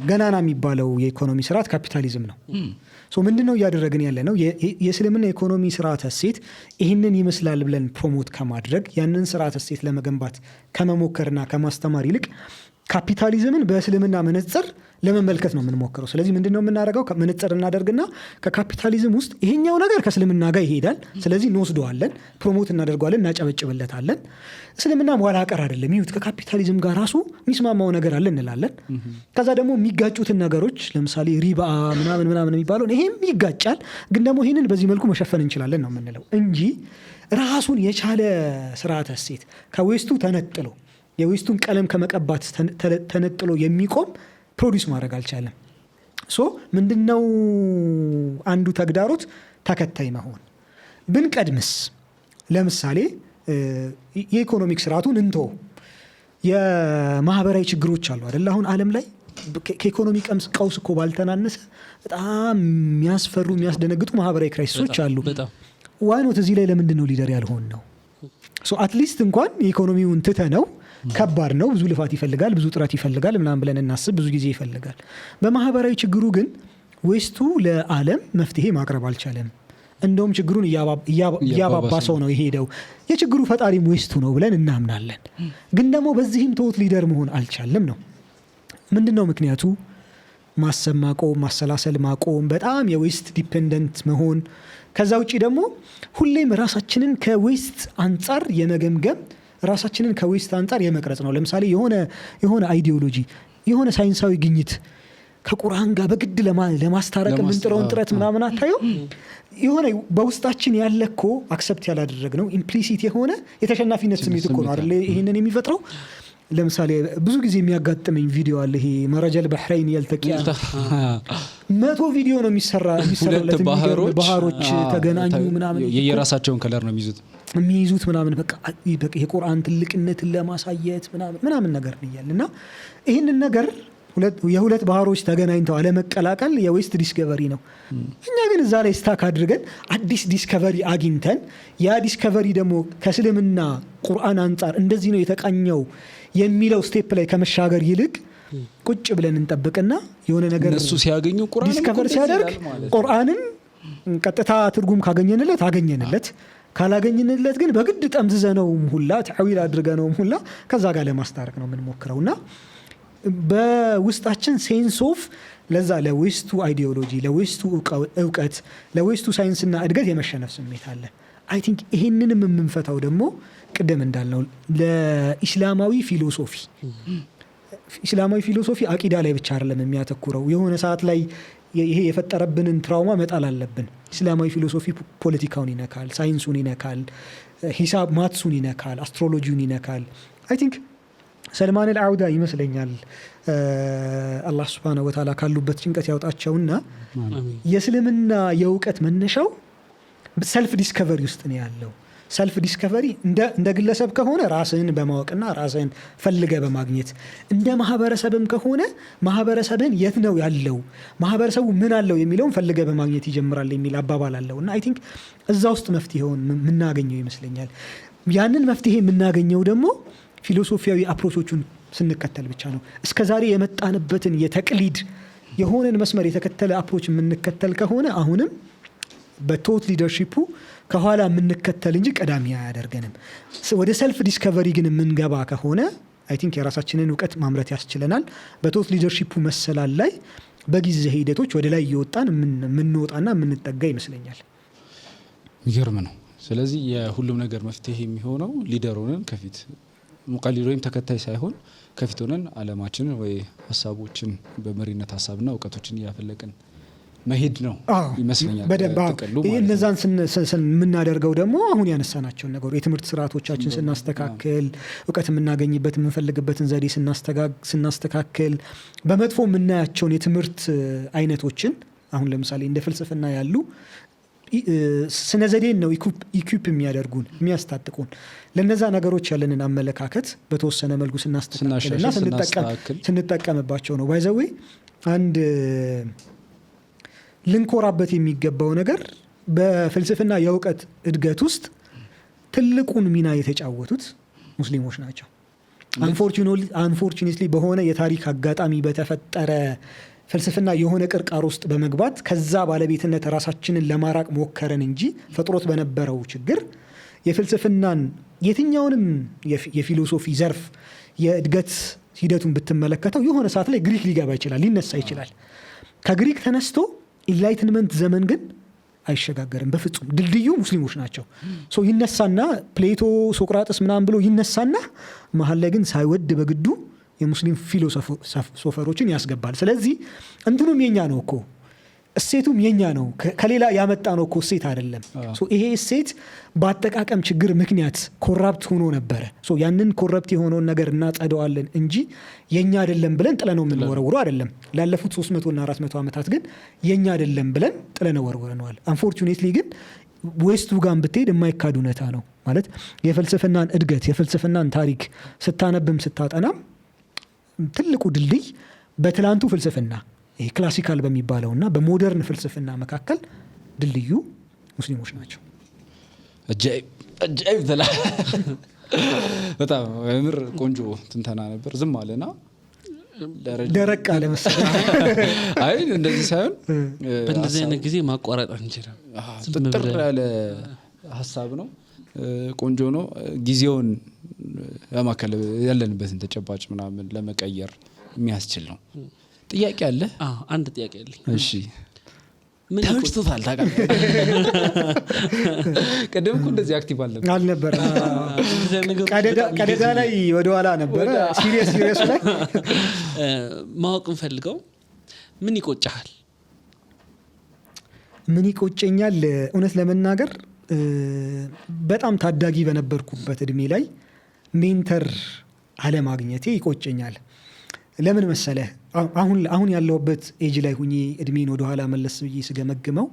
[SPEAKER 1] ገናና የሚባለው የኢኮኖሚ ስርዓት ካፒታሊዝም ነው። ምንድነው እያደረግን ያለ ነው? የእስልምና ኢኮኖሚ ስርዓተ እሴት ይህንን ይመስላል ብለን ፕሮሞት ከማድረግ ያንን ስርዓተ እሴት ለመገንባት ከመሞከርና ከማስተማር ይልቅ ካፒታሊዝምን በእስልምና መነጽር ለመመልከት ነው የምንሞክረው። ስለዚህ ምንድነው የምናደርገው? መነጽር እናደርግና ከካፒታሊዝም ውስጥ ይሄኛው ነገር ከእስልምና ጋር ይሄዳል፣ ስለዚህ እንወስደዋለን፣ ፕሮሞት እናደርገዋለን፣ እናጨበጭበለታለን። እስልምና ኋላ ቀር አይደለም፣ ይሁት ከካፒታሊዝም ጋር ራሱ የሚስማማው ነገር አለ እንላለን። ከዛ ደግሞ የሚጋጩትን ነገሮች ለምሳሌ ሪባ ምናምን የሚባለው ይሄም ይጋጫል፣ ግን ደግሞ ይሄንን በዚህ መልኩ መሸፈን እንችላለን ነው የምንለው እንጂ ራሱን የቻለ ስርዓተ እሴት ከዌስቱ ተነጥሎ የዌስቱን ቀለም ከመቀባት ተነጥሎ የሚቆም ፕሮዲስ ማድረግ አልቻለም። ምንድነው አንዱ ተግዳሮት? ተከታይ መሆን። ብንቀድምስ ለምሳሌ የኢኮኖሚክ ስርዓቱን የማህበራዊ ችግሮች አሉ አይደል? አሁን ዓለም ላይ ከኢኮኖሚ ቀውስ እኮ ባልተናነሰ በጣም የሚያስፈሩ የሚያስደነግጡ ማህበራዊ ክራይሲሶች አሉ። ዋይኖት እዚህ ላይ ለምንድነው ሊደር ያልሆን ነው? አትሊስት እንኳን የኢኮኖሚውን ትተነው ከባድ ነው፣ ብዙ ልፋት ይፈልጋል፣ ብዙ ጥረት ይፈልጋል ምናምን ብለን እናስብ፣ ብዙ ጊዜ ይፈልጋል። በማህበራዊ ችግሩ ግን ዌስቱ ለዓለም መፍትሄ ማቅረብ አልቻለም። እንደውም ችግሩን እያባባሰው ነው የሄደው። የችግሩ ፈጣሪም ዌስቱ ነው ብለን እናምናለን። ግን ደግሞ በዚህም ቶት ሊደር መሆን አልቻለም ነው። ምንድን ነው ምክንያቱ? ማሰብ ማቆም፣ ማሰላሰል ማቆም፣ በጣም የዌስት ዲፔንደንት መሆን። ከዛ ውጭ ደግሞ ሁሌም ራሳችንን ከዌስት አንጻር የመገምገም፣ ራሳችንን ከዌስት አንጻር የመቅረጽ ነው። ለምሳሌ የሆነ አይዲዮሎጂ፣ የሆነ ሳይንሳዊ ግኝት ከቁርአን ጋር በግድ ለማስታረቅ የምንጥረውን ጥረት ምናምን አታየው? የሆነ በውስጣችን ያለ እኮ አክሰፕት ያላደረግ ነው ኢምፕሊሲት የሆነ የተሸናፊነት ስሜት እኮ ነው አይደል ይህንን የሚፈጥረው። ለምሳሌ ብዙ ጊዜ የሚያጋጥመኝ ቪዲዮ አለ። ይሄ መረጀል ባህረይን ያልተቂያ 100 ቪዲዮ ነው የሚሰራለት። ባህሮች ተገናኙ ምናምን
[SPEAKER 2] የየራሳቸውን ከለር ነው
[SPEAKER 1] የሚይዙት ምናምን በቃ የቁርአን ትልቅነትን ለማሳየት ምናምን ነገር ነው እና ይህንን ነገር የሁለት ባህሮች ተገናኝተው አለመቀላቀል የዌስት ዲስከቨሪ ነው። እኛ ግን እዛ ላይ ስታክ አድርገን አዲስ ዲስከቨሪ አግኝተን ያ ዲስከቨሪ ደግሞ ከእስልምና ቁርአን አንጻር እንደዚህ ነው የተቃኘው የሚለው ስቴፕ ላይ ከመሻገር ይልቅ ቁጭ ብለን እንጠብቅና የሆነ ነገር
[SPEAKER 2] እነሱ ሲያገኙ ቁርአን
[SPEAKER 1] ዲስከቨር ሲያደርግ ቁርአንን ቀጥታ ትርጉም ካገኘንለት አገኘንለት፣ ካላገኘንለት ግን በግድ ጠምዝዘነውም ሁላ ተዕዊል አድርገነውም ሁላ ከዛ ጋር ለማስታረቅ ነው የምንሞክረውና በውስጣችን ሴንስ ኦፍ ለዛ ለዌስቱ አይዲዮሎጂ፣ ለዌስቱ እውቀት፣ ለዌስቱ ሳይንስና እድገት የመሸነፍ ስሜት አለ። አይ ቲንክ ይሄንንም የምንፈታው ደግሞ ቅድም እንዳልነው ለኢስላማዊ ፊሎሶፊ ኢስላማዊ ፊሎሶፊ አቂዳ ላይ ብቻ አይደለም የሚያተኩረው። የሆነ ሰዓት ላይ ይሄ የፈጠረብንን ትራውማ መጣል አለብን። ኢስላማዊ ፊሎሶፊ ፖለቲካውን ይነካል፣ ሳይንሱን ይነካል፣ ሂሳብ ማትሱን ይነካል፣ አስትሮሎጂውን ይነካል። አይ ቲንክ ሰልማን አልዓውዳ ይመስለኛል አላህ ሱብሓነሁ ወተዓላ ካሉበት ጭንቀት ያውጣቸውና የእስልምና የእውቀት መነሻው ሰልፍ ዲስከቨሪ ውስጥ ነው ያለው። ሰልፍ ዲስከቨሪ እንደ ግለሰብ ከሆነ ራስህን በማወቅና ራስህን ፈልገ በማግኘት፣ እንደ ማህበረሰብም ከሆነ ማህበረሰብን የት ነው ያለው፣ ማህበረሰቡ ምን አለው የሚለውን ፈልገ በማግኘት ይጀምራል የሚል አባባል አለው እና አይ ቲንክ እዛ ውስጥ መፍትሄውን የምናገኘው ይመስለኛል። ያንን መፍትሄ የምናገኘው ደግሞ ፊሎሶፊያዊ አፕሮቾቹን ስንከተል ብቻ ነው። እስከዛሬ የመጣንበትን የተቅሊድ የሆነን መስመር የተከተለ አፕሮች የምንከተል ከሆነ አሁንም በቶት ሊደርሺፑ ከኋላ የምንከተል እንጂ ቀዳሚ አያደርገንም። ወደ ሰልፍ ዲስከቨሪ ግን የምንገባ ከሆነ አይ ቲንክ የራሳችንን እውቀት ማምረት ያስችለናል። በቶት ሊደርሺፑ መሰላል ላይ በጊዜ ሂደቶች ወደ ላይ እየወጣን የምንወጣና የምንጠጋ ይመስለኛል።
[SPEAKER 2] የሚገርም ነው። ስለዚህ የሁሉም ነገር መፍትሄ የሚሆነው ሊደር ሆነን ከፊት ሙቀሊድ ወይም ተከታይ ሳይሆን ከፊት ሆነን አለማችንን ወይ ሀሳቦችን በመሪነት ሀሳብና እውቀቶችን እያፈለቅን መሄድ ነው ይመስለኛል።
[SPEAKER 1] በደንብ እነዛን የምናደርገው ደግሞ አሁን ያነሳናቸውን ነገሮች የትምህርት ስርዓቶቻችን ስናስተካክል፣ እውቀት የምናገኝበት የምንፈልግበትን ዘዴ ስናስተካክል፣ በመጥፎ የምናያቸውን የትምህርት አይነቶችን አሁን ለምሳሌ እንደ ፍልስፍና ያሉ ስነ ዘዴን ነው ኢኩፕ የሚያደርጉን የሚያስታጥቁን። ለነዛ ነገሮች ያለንን አመለካከት በተወሰነ መልኩ ስናስተካክልና ስንጠቀምባቸው ነው። ባይዘዌ አንድ ልንኮራበት የሚገባው ነገር በፍልስፍና የእውቀት እድገት ውስጥ ትልቁን ሚና የተጫወቱት ሙስሊሞች ናቸው። አንፎርቹኔትሊ በሆነ የታሪክ አጋጣሚ በተፈጠረ ፍልስፍና የሆነ ቅርቃር ውስጥ በመግባት ከዛ ባለቤትነት ራሳችንን ለማራቅ ሞከረን እንጂ ፈጥሮት በነበረው ችግር የፍልስፍናን የትኛውንም የፊሎሶፊ ዘርፍ የእድገት ሂደቱን ብትመለከተው የሆነ ሰዓት ላይ ግሪክ ሊገባ ይችላል፣ ሊነሳ ይችላል። ከግሪክ ተነስቶ ኢንላይትንመንት ዘመን ግን አይሸጋገርም በፍጹም። ድልድዩ ሙስሊሞች ናቸው። ይነሳና ፕሌቶ፣ ሶቅራጥስ ምናምን ብሎ ይነሳና መሀል ላይ ግን ሳይወድ በግዱ የሙስሊም ፊሎሶፈሮችን ያስገባል። ስለዚህ እንትኑም የኛ ነው እኮ እሴቱም የኛ ነው፣ ከሌላ ያመጣ ነው እኮ እሴት አይደለም። ይሄ እሴት በአጠቃቀም ችግር ምክንያት ኮራፕት ሆኖ ነበረ። ያንን ኮረፕት የሆነውን ነገር እናጸደዋለን እንጂ የኛ አይደለም ብለን ጥለነው የምንወረውረው አይደለም። ላለፉት 300 እና 400 ዓመታት ግን የኛ አይደለም ብለን ጥለነው ወርውረነዋል። አንፎርቹኔትሊ ግን ዌስቱ ጋር ብትሄድ የማይካድ እውነታ ነው ማለት የፍልስፍናን እድገት የፍልስፍናን ታሪክ ስታነብም ስታጠናም ትልቁ ድልድይ በትላንቱ ፍልስፍና ይሄ ክላሲካል በሚባለውና በሞደርን ፍልስፍና መካከል ድልድዩ ሙስሊሞች ናቸው።
[SPEAKER 2] አጃኢብ በጣም ምር ቆንጆ ትንተና ነበር። ዝም አለና
[SPEAKER 1] ደረቅ አለ መሰለኝ።
[SPEAKER 2] አይ እንደዚህ ሳይሆን
[SPEAKER 3] በእንደዚህ አይነት ጊዜ ማቋረጥ አንችልም።
[SPEAKER 2] ጥጥር ያለ ሀሳብ ነው። ቆንጆ ነው። ጊዜውን ያማከለ ያለንበትን ተጨባጭ ምናምን ለመቀየር የሚያስችል ነው። ጥያቄ አለ?
[SPEAKER 3] አንድ ጥያቄ አለኝ።
[SPEAKER 2] እሺ ምን ተመችቶታል? ታውቃለህ ቀደም እኮ እንደዚህ አክቲቭ
[SPEAKER 1] አልነበረ። ቀደዳ ላይ ወደኋላ ነበረ። ሲሪየስ ላይ
[SPEAKER 3] ማወቅ እንፈልገው ምን ይቆጫል?
[SPEAKER 1] ምን ይቆጨኛል? እውነት ለመናገር በጣም ታዳጊ በነበርኩበት እድሜ ላይ ሜንተር አለማግኘቴ ይቆጨኛል። ለምን መሰለህ? አሁን ያለሁበት ኤጅ ላይ ሁኜ እድሜን ወደኋላ መለስ ብዬ ስገመግመው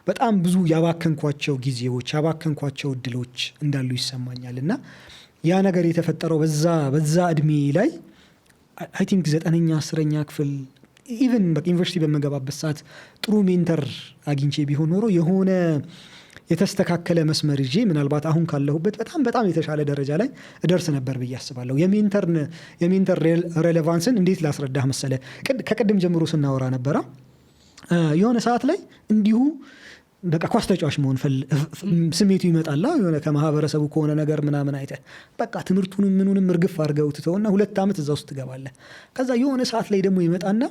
[SPEAKER 1] በጣም ብዙ ያባከንኳቸው ጊዜዎች፣ ያባከንኳቸው እድሎች እንዳሉ ይሰማኛል። እና ያ ነገር የተፈጠረው በዛ እድሜ ላይ አይ ቲንክ 9ኛ 10ኛ ክፍል ኢቨን በቃ ዩኒቨርሲቲ በመገባበት ሰዓት ጥሩ ሜንተር አግኝቼ ቢሆን ኖሮ የሆነ የተስተካከለ መስመር ይዤ ምናልባት አሁን ካለሁበት በጣም የተሻለ ደረጃ ላይ እደርስ ነበር ብዬ አስባለሁ። የሜንተር ሬሌቫንስን እንዴት ላስረዳህ መሰለ? ከቅድም ጀምሮ ስናወራ ነበረ። የሆነ ሰዓት ላይ እንዲሁ በቃ ኳስ ተጫዋች መሆን ስሜቱ ይመጣላ። የሆነ ከማህበረሰቡ ከሆነ ነገር ምናምን አይተህ በቃ ትምህርቱንም ምኑንም እርግፍ አድርገው ትተውና 2 ዓመት እዛ ውስጥ ትገባለህ። ከዛ የሆነ ሰዓት ላይ ደግሞ ይመጣና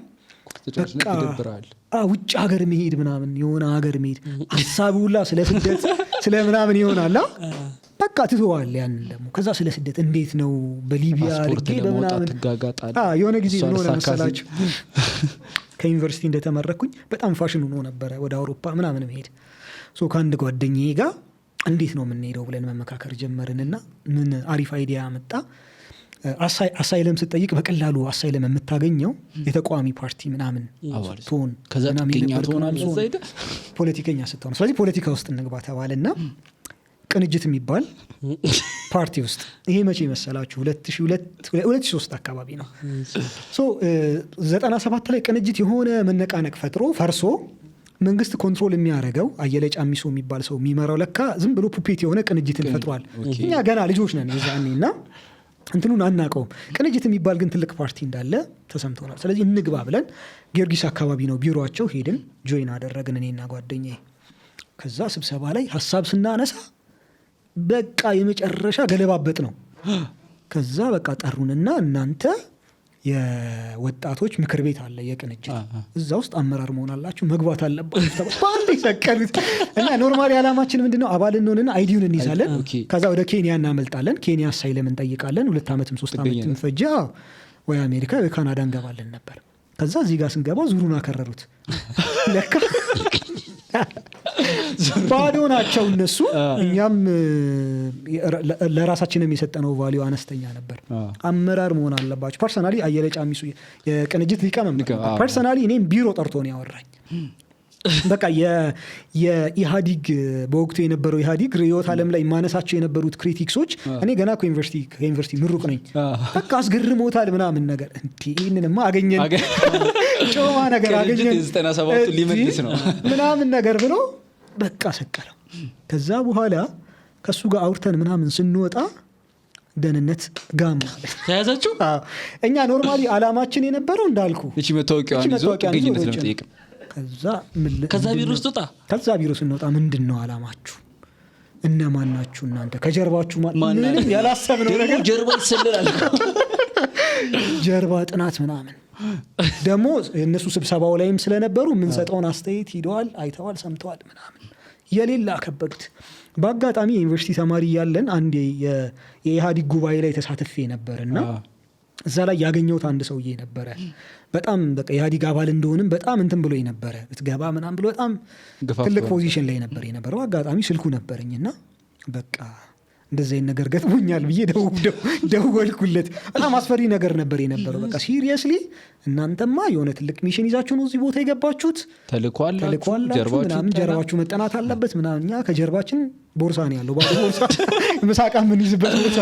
[SPEAKER 1] ውጭ ሀገር መሄድ ምናምን የሆነ ሀገር መሄድ ሀሳቡ ሁላ ስለ ስደት ስለ ምናምን ይሆናል። በቃ ትተዋል ያንን ደግሞ። ከዛ ስለ ስደት እንዴት ነው በሊቢያ አድርጌ በምናምን የሆነ ጊዜ ሆነ መሰላችሁ ከዩኒቨርሲቲ እንደተመረኩኝ በጣም ፋሽን ሆኖ ነበረ ወደ አውሮፓ ምናምን መሄድ። ከአንድ ጓደኛዬ ጋር እንዴት ነው የምንሄደው ብለን መመካከር ጀመርንና ምን አሪፍ አይዲያ መጣ። አሳይለም ስትጠይቅ በቀላሉ አሳይለም የምታገኘው የተቃዋሚ ፓርቲ ምናምን ስትሆን ፖለቲከኛ ስትሆን፣ ስለዚህ ፖለቲካ ውስጥ እንግባ ተባለና ቅንጅት የሚባል ፓርቲ ውስጥ ይሄ መቼ መሰላችሁ 2003 አካባቢ ነው። 97 ላይ ቅንጅት የሆነ መነቃነቅ ፈጥሮ ፈርሶ መንግስት ኮንትሮል የሚያደርገው አየለ ጫሚሶ የሚባል ሰው የሚመራው ለካ ዝም ብሎ ፑፔት የሆነ ቅንጅትን ፈጥሯል። እኛ ገና ልጆች ነን የዛኔና እንትኑን አናውቀውም። ቅንጅት የሚባል ግን ትልቅ ፓርቲ እንዳለ ተሰምቶናል። ስለዚህ እንግባ ብለን ጊዮርጊስ አካባቢ ነው ቢሮአቸው ሄድን፣ ጆይን አደረግን እኔና ጓደኛዬ። ከዛ ስብሰባ ላይ ሀሳብ ስናነሳ በቃ የመጨረሻ ገለባበጥ ነው። ከዛ በቃ ጠሩንና እናንተ የወጣቶች ምክር ቤት አለ የቅንጅት፣ እዛ ውስጥ አመራር መሆን አላችሁ፣ መግባት አለባችሁ። በአንድ ይሰቀሉት እና ኖርማሊ ዓላማችን ምንድነው? አባል እንሆንና አይዲውን እንይዛለን። ከዛ ወደ ኬንያ እናመልጣለን። ኬንያ አሳይለም እንጠይቃለን። 2 ዓመትም 3 ዓመትም ፈጀ። ወይ አሜሪካ ወይ ካናዳ እንገባለን ነበር። ከዛ እዚህ ጋር ስንገባ ዙሩን አከረሩት። ለካ ባዶ ናቸው እነሱ። እኛም ለራሳችንም የሰጠነው ቫልዩ አነስተኛ ነበር። አመራር መሆን አለባቸው። ፐርሰናሊ አየለ ጫሚሱ የቅንጅት ሊቀመንበር ፐርሰናሊ እኔም ቢሮ ጠርቶ ነው ያወራኝ። በቃ የኢህአዲግ በወቅቱ የነበረው ኢህአዲግ ርዕዮተ ዓለም ላይ ማነሳቸው የነበሩት ክሪቲክሶች እኔ ገና ከዩኒቨርሲቲ ምሩቅ ነኝ። በቃ አስገርሞታል ምናምን ነገር ይህንንማ አገኘን ጮማ ነገር አገኘን ምናምን ነገር ብሎ በቃ ሰቀለው። ከዛ በኋላ ከሱ ጋር አውርተን ምናምን ስንወጣ ደህንነት ጋም ማለት
[SPEAKER 3] ተያዛችሁ።
[SPEAKER 1] እኛ ኖርማሊ አላማችን የነበረው እንዳልኩ
[SPEAKER 2] እቺ መታወቂያውን ይዞ ግኝነት ለመጠየቅ።
[SPEAKER 3] ከዛ ቢሮ ውስጥ ወጣ።
[SPEAKER 1] ከዛ ቢሮ ስንወጣ ምንድን ነው አላማችሁ? እነማን ናችሁ እናንተ? ከጀርባችሁ ምንም ያላሰብነው ነገር
[SPEAKER 3] ጀርባ ይሰለላል።
[SPEAKER 1] ጀርባ ጥናት ምናምን ደግሞ እነሱ ስብሰባው ላይም ስለነበሩ የምንሰጠውን አስተያየት ሂደዋል፣ አይተዋል፣ ሰምተዋል ምናምን የሌላ ከበዱት። በአጋጣሚ የዩኒቨርሲቲ ተማሪ ያለን አንድ የኢህአዲግ ጉባኤ ላይ ተሳትፌ ነበርና እዛ ላይ ያገኘሁት አንድ ሰውዬ ነበረ። በጣም በቃ ኢህአዲግ አባል እንደሆንም በጣም እንትን ብሎ ነበረ ብትገባ ምናምን ብሎ በጣም ትልቅ ፖዚሽን ላይ ነበር የነበረው። አጋጣሚ ስልኩ ነበረኝና በቃ እንደዚህ አይነት ነገር ገጥሞኛል ብዬ ደወልኩለት። በጣም አስፈሪ ነገር ነበር የነበረው። በቃ ሲሪየስሊ እናንተማ የሆነ ትልቅ ሚሽን ይዛችሁ ነው እዚህ ቦታ የገባችሁት፣ ተልኳላችሁ ምናምን፣ ጀርባችሁ መጠናት አለበት ምናምን። እኛ ከጀርባችን ቦርሳ ነው ያለው፣ ባዶ ቦርሳ፣ ምሳቃ ምን ይዝበት ቦርሳ።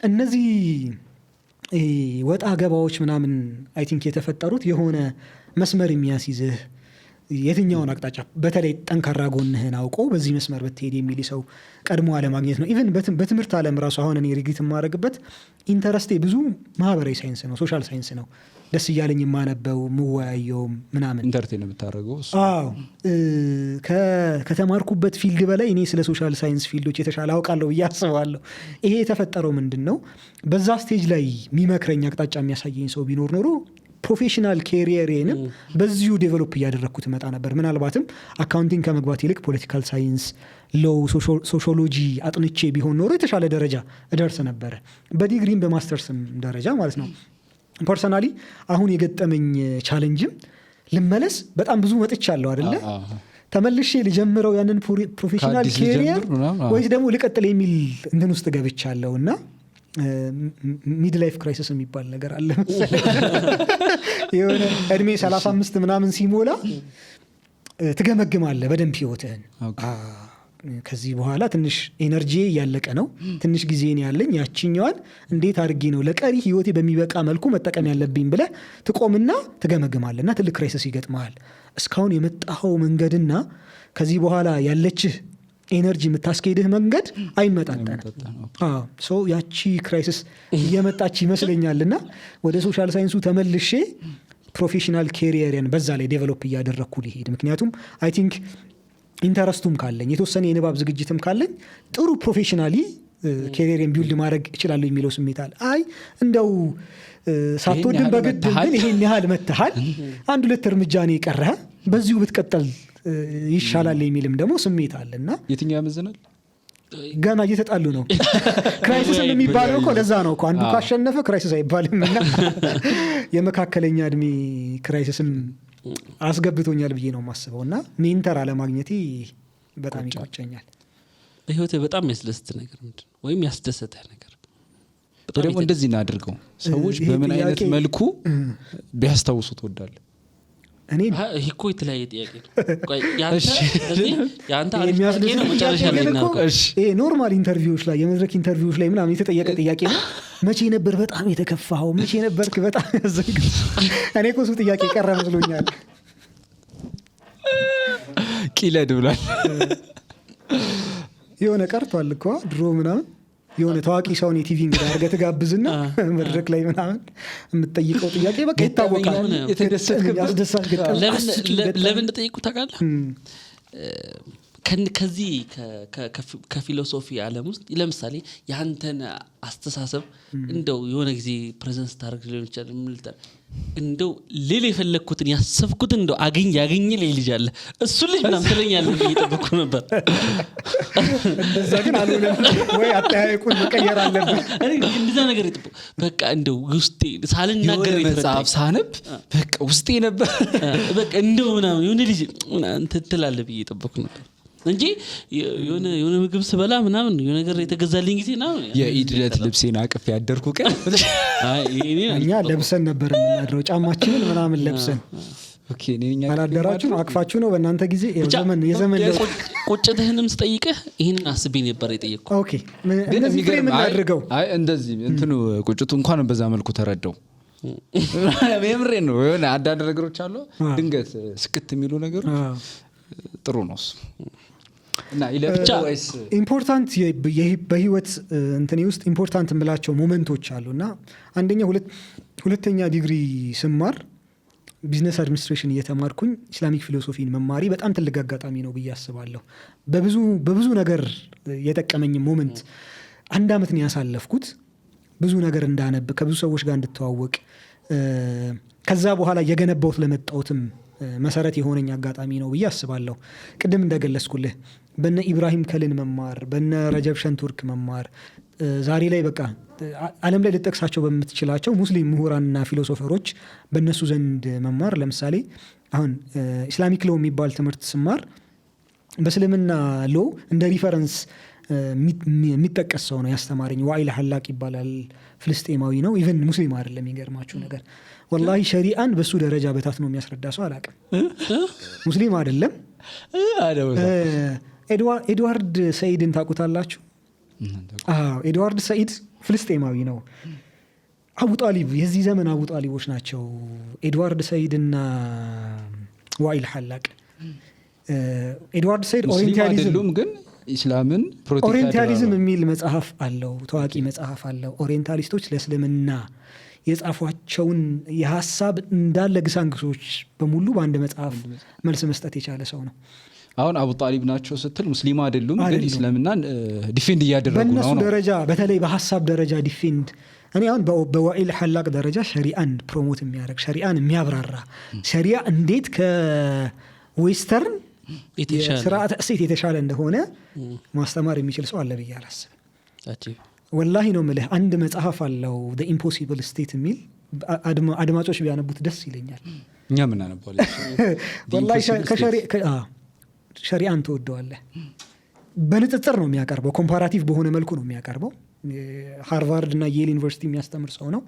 [SPEAKER 1] እነዚህ ወጣ ገባዎች ምናምን አይ ቲንክ የተፈጠሩት የሆነ መስመር የሚያስይዝህ የትኛውን አቅጣጫ በተለይ ጠንካራ ጎንህን አውቆ በዚህ መስመር ብትሄድ የሚል ሰው ቀድሞ አለማግኘት ነው። ኢቨን በትምህርት ዓለም ራሱ አሁን እኔ ሪግሪት የማደርግበት ኢንተረስቴ ብዙ ማህበራዊ ሳይንስ ነው፣ ሶሻል ሳይንስ ነው። ደስ እያለኝ የማነበው የምወያየው ምናምን
[SPEAKER 2] ኢንተርቴን የምታደርገው
[SPEAKER 1] ከተማርኩበት ፊልድ በላይ እኔ ስለ ሶሻል ሳይንስ ፊልዶች የተሻለ አውቃለሁ ብዬ አስባለሁ። ይሄ የተፈጠረው ምንድን ነው? በዛ ስቴጅ ላይ የሚመክረኝ አቅጣጫ የሚያሳየኝ ሰው ቢኖር ኖሮ ፕሮፌሽናል ኬሪየሬንም በዚሁ ዴቨሎፕ እያደረግኩት መጣ ነበር። ምናልባትም አካውንቲንግ ከመግባት ይልቅ ፖለቲካል ሳይንስ፣ ሎው፣ ሶሺዮሎጂ አጥንቼ ቢሆን ኖሮ የተሻለ ደረጃ እደርስ ነበረ፣ በዲግሪም በማስተርስም ደረጃ ማለት ነው። ፐርሰናሊ አሁን የገጠመኝ ቻሌንጅም ልመለስ በጣም ብዙ መጥቻለሁ አይደለ? ተመልሼ ልጀምረው ያንን ፕሮፌሽናል ኬሪየር ወይስ ደግሞ ልቀጥል የሚል እንትን ውስጥ ገብቻለሁ እና ሚድ ላይፍ ክራይሲስ የሚባል ነገር አለ መሰለኝ። የሆነ እድሜ 35 ምናምን ሲሞላ ትገመግማለህ በደንብ ህይወትህን። ከዚህ በኋላ ትንሽ ኤነርጂ እያለቀ ነው፣ ትንሽ ጊዜ ያለኝ፣ ያችኛዋን እንዴት አድርጌ ነው ለቀሪ ህይወቴ በሚበቃ መልኩ መጠቀም ያለብኝ ብለህ ትቆምና ትገመግማለህ እና ትልቅ ክራይሲስ ይገጥመሃል። እስካሁን የመጣኸው መንገድና ከዚህ በኋላ ያለችህ ኤነርጂ የምታስኬድህ መንገድ አይመጣጠንም። ያቺ ክራይሲስ እየመጣች ይመስለኛል እና ወደ ሶሻል ሳይንሱ ተመልሼ ፕሮፌሽናል ኬሪየርን በዛ ላይ ዴቨሎፕ እያደረግኩ ሊሄድ። ምክንያቱም አይ ቲንክ ኢንተረስቱም ካለኝ የተወሰነ የንባብ ዝግጅትም ካለኝ ጥሩ ፕሮፌሽናሊ ኬሪየርን ቢውልድ ማድረግ እችላለሁ የሚለው ስሜት አለ። አይ እንደው ሳትወድም በግድ ግን ይሄን ያህል መተሃል፣ 1-2 እርምጃ ነው የቀረህ፣ በዚሁ ብትቀጠል ይሻላል የሚልም ደግሞ ስሜት አለና
[SPEAKER 2] የትኛው ያመዝናል?
[SPEAKER 1] ገና እየተጣሉ ነው። ክራይሲስ የሚባለው እኮ ለዛ ነው እኮ አንዱ ካሸነፈ ክራይሲስ አይባልም እና የመካከለኛ እድሜ ክራይሲስም አስገብቶኛል ብዬ ነው የማስበው እና ሜንተር አለማግኘቴ በጣም ይቆጨኛል።
[SPEAKER 3] በህይወት በጣም ያስደስት ነገር ምንድን ነው ወይም ያስደሰተህ ነገር?
[SPEAKER 2] ደግሞ እንደዚህ እናድርገው፣ ሰዎች በምን አይነት መልኩ ቢያስታውሱ ትወዳለህ?
[SPEAKER 1] እኔ
[SPEAKER 3] ይሄ እኮ የተለያየ ጥያቄ ነው። ያንተ አሪፍ ጥያቄ ነው። መጨረሻ ላይ ነው
[SPEAKER 1] ይሄ ኖርማል ኢንተርቪዎች ላይ የመድረክ ኢንተርቪዎች ላይ ምናምን የተጠየቀ ጥያቄ ነው። መቼ ነበር በጣም የተከፋኸው? መቼ ነበርክ በጣም ያዘንከው? እኔ እኮ እሱ ጥያቄ ቀረ መስሎኛል።
[SPEAKER 2] ቂለድ ብሏል።
[SPEAKER 1] የሆነ ቀርቷል እኮ ድሮ ምናምን የሆነ ታዋቂ ሰውን የቲቪ እንግዳ አድርገህ ትጋብዝና መድረክ ላይ ምናምን የምትጠይቀው ጥያቄ በቃ ይታወቃል። ያስደሳች
[SPEAKER 3] ለምን እንደጠይቁ ታውቃለህ? ከዚህ ከፊሎሶፊ ዓለም ውስጥ ለምሳሌ የአንተን አስተሳሰብ እንደው የሆነ ጊዜ ፕሬዘንስ ታደርግ ሊሆን ይችላል። እንደው ሌላ የፈለግኩትን ያሰብኩትን እንደው ያገኝ ላይ ልጅ አለ እሱ ልጅ ምናምን ትለኛለህ ብዬ እየጠበኩ ነበር።
[SPEAKER 1] እንደዛ ግን አልሆነም ወይ? አጠያየቁን መቀየር አለብን።
[SPEAKER 3] እንደዛ ነገር ይጥቡ በቃ እንደው ውስጤ ሳልናገር
[SPEAKER 2] መጽሐፍ ሳነብ በቃ ውስጤ ነበር
[SPEAKER 3] በቃ እንደው ምናምን የሆነ ልጅ እንትን ትላለህ ብዬ እየጠበኩ ነበር እንጂ የሆነ ምግብ ስበላ ምናምን የሆነ ነገር የተገዛልኝ ጊዜ ነው
[SPEAKER 2] የኢድ ዕለት ልብሴን አቅፍ ያደርኩ ቀን
[SPEAKER 1] እኛ ለብሰን ነበር የምናድረው ጫማችንን ምናምን ለብሰን።
[SPEAKER 2] ኦኬ እኔኛ
[SPEAKER 1] አላደራችሁ አቅፋችሁ ነው በእናንተ ጊዜ የዘመን
[SPEAKER 3] ቁጭትህንም ስጠይቅህ ይሄንን አስቤ ነበር የጠየቅኩ።
[SPEAKER 1] ኦኬ እንደዚህ ፍሬ የምናደርገው
[SPEAKER 2] እንደዚህ እንትኑ ቁጭቱ እንኳን በዛ መልኩ ተረዳው። የምሬን ነው። የሆነ አንዳንድ ነገሮች አሉ ድንገት ስክት የሚሉ ነገሮች ጥሩ ነው እሱ እና
[SPEAKER 3] ብቻ
[SPEAKER 1] ኢምፖርታንት በህይወት እንትኔ ውስጥ ኢምፖርታንት የምላቸው ሞመንቶች አሉና አንደኛ ሁለተኛ ዲግሪ ስማር ቢዝነስ አድሚኒስትሬሽን እየተማርኩኝ ኢስላሚክ ፊሎሶፊን መማሪ በጣም ትልቅ አጋጣሚ ነው ብዬ አስባለሁ። በብዙ ነገር የጠቀመኝ ሞመንት 1 ዓመት ነው ያሳለፍኩት። ብዙ ነገር እንዳነብ፣ ከብዙ ሰዎች ጋር እንድተዋወቅ፣ ከዛ በኋላ የገነባውት ለመጣውትም መሰረት የሆነኝ አጋጣሚ ነው ብዬ አስባለሁ። ቅድም እንደገለጽኩልህ በነ ኢብራሂም ከልን መማር፣ በነ ረጀብ ሸንቱርክ መማር፣ ዛሬ ላይ በቃ ዓለም ላይ ልጠቅሳቸው በምትችላቸው ሙስሊም ምሁራንና ፊሎሶፈሮች በእነሱ ዘንድ መማር። ለምሳሌ አሁን ኢስላሚክ ሎ የሚባል ትምህርት ስማር በእስልምና ሎ እንደ ሪፈረንስ የሚጠቀስ ሰው ነው ያስተማረኝ። ዋኢል ሐላቅ ይባላል። ፍልስጤማዊ ነው። ኢቨን ሙስሊም አይደለም። የሚገርማችሁ ነገር ወላሂ ሸሪዓን በሱ ደረጃ በታት ነው የሚያስረዳ ሰው አላውቅም። ሙስሊም አይደለም። ኤድዋርድ ሰይድን ታውቁታላችሁ? ኤድዋርድ ሰይድ ፍልስጤማዊ ነው። አቡ ጣሊብ የዚህ ዘመን አቡ ጣሊቦች ናቸው። ኤድዋርድ ሰይድና ዋኢል ሐላቅ ኤድዋርድ ሰይድ
[SPEAKER 2] ኦሪየንታሊዝም ግን ኢስላምን
[SPEAKER 1] ኦሪየንታሊዝም የሚል መጽሐፍ አለው፣ ታዋቂ መጽሐፍ አለው። ኦሪየንታሊስቶች ለእስልምና የጻፏቸውን የሀሳብ እንዳለ ግሳንግሶች በሙሉ በአንድ መጽሐፍ መልስ መስጠት የቻለ ሰው ነው።
[SPEAKER 2] አሁን አቡ ጣሊብ ናቸው ስትል ሙስሊም አይደሉም፣ ግን እስልምናን ዲፌንድ እያደረጉ ነው።
[SPEAKER 1] በእነሱ ደረጃ በተለይ በሀሳብ ደረጃ ዲፌንድ እኔ አሁን በዋኢል ሐላቅ ደረጃ ሸሪአን ፕሮሞት የሚያደርግ ሸሪአን የሚያብራራ ሸሪያ እንዴት ከዌስተርን ስርዓተ እሴት የተሻለ እንደሆነ ማስተማር የሚችል ሰው አለ ብዬ አላስብም። ወላሂ ነው የምልህ። አንድ መጽሐፍ አለው ዘ ኢምፖሲብል ስቴት የሚል አድማጮች ቢያነቡት ደስ ይለኛል።
[SPEAKER 2] እኛ ምን እናነባለን?
[SPEAKER 1] ወላሂ ሸሪአን ትወደዋለህ። በንጽጽር ነው የሚያቀርበው፣ ኮምፓራቲቭ በሆነ መልኩ ነው የሚያቀርበው። ሃርቫርድ እና የል ዩኒቨርሲቲ የሚያስተምር ሰው ነው።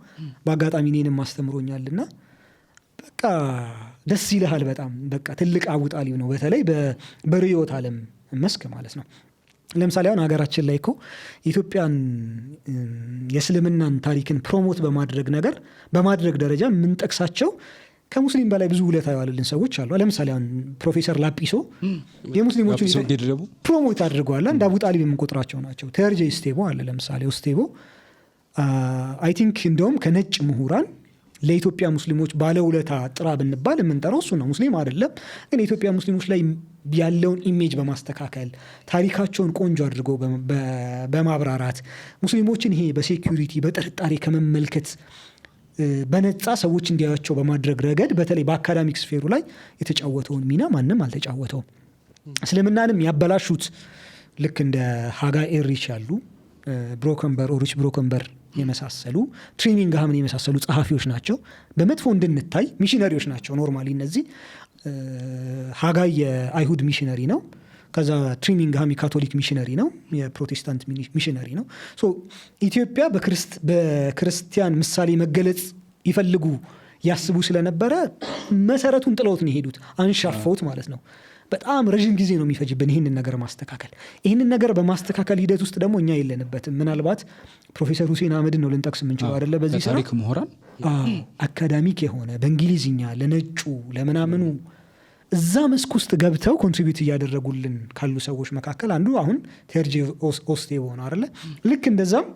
[SPEAKER 1] በአጋጣሚ እኔንም አስተምሮኛልና በቃ ደስ ይልሃል በጣም በቃ ትልቅ አቡ ጣሊብ ነው። በተለይ በርዕዮተ ዓለም መስክ ማለት ነው። ለምሳሌ አሁን ሀገራችን ላይ እኮ ኢትዮጵያን የእስልምናን ታሪክን ፕሮሞት በማድረግ ደረጃ የምንጠቅሳቸው ከሙስሊም በላይ ብዙ ውለታ የዋሉልን ሰዎች አሉ። ለምሳሌ አሁን ፕሮፌሰር ላጲሶ የሙስሊሞቹን ፕሮሞት አድርገዋል። እንደ አቡ ጣሊብ የምንቆጥራቸው ናቸው። ተርጄ ስቴቦ አለ ለምሳሌ። ስቴቦ አይ ቲንክ እንደውም ከነጭ ምሁራን ለኢትዮጵያ ሙስሊሞች ባለውለታ ጥራ ብንባል የምንጠራው እሱ ነው። ሙስሊም አይደለም፣ ግን የኢትዮጵያ ሙስሊሞች ላይ ያለውን ኢሜጅ በማስተካከል ታሪካቸውን ቆንጆ አድርገው በማብራራት ሙስሊሞችን ይሄ በሴኩሪቲ በጥርጣሬ ከመመልከት በነጻ ሰዎች እንዲያዩቸው በማድረግ ረገድ በተለይ በአካዳሚክ ስፌሩ ላይ የተጫወተውን ሚና ማንም አልተጫወተውም። እስልምናንም ያበላሹት ልክ እንደ ሃጋ ኤሪች ያሉ ብሮከንበር ኦሪች ብሮከንበር የመሳሰሉ ትሪሚንግሃምን የመሳሰሉ ጸሐፊዎች ናቸው። በመጥፎ እንድንታይ ሚሽነሪዎች ናቸው። ኖርማሊ እነዚህ ሃጋይ የአይሁድ ሚሽነሪ ነው። ከዛ ትሪሚንግሃም የካቶሊክ ሚሽነሪ ነው፣ የፕሮቴስታንት ሚሽነሪ ነው። ኢትዮጵያ በክርስቲያን ምሳሌ መገለጽ ይፈልጉ ያስቡ ስለነበረ መሰረቱን ጥለውት ነው የሄዱት፣ አንሻፈውት ማለት ነው። በጣም ረዥም ጊዜ ነው የሚፈጅብን ይህንን ነገር ማስተካከል። ይህንን ነገር በማስተካከል ሂደት ውስጥ ደግሞ እኛ የለንበትም። ምናልባት ፕሮፌሰር ሁሴን አህመድን ነው ልንጠቅስ የምንችለው አይደለ? በዚህ ስራ አካዳሚክ የሆነ በእንግሊዝኛ ለነጩ ለምናምኑ እዛ መስክ ውስጥ ገብተው ኮንትሪቢዩት እያደረጉልን ካሉ ሰዎች መካከል አንዱ አሁን ተርጄ ኦስቴቦ ነው አይደለ? ልክ እንደዛም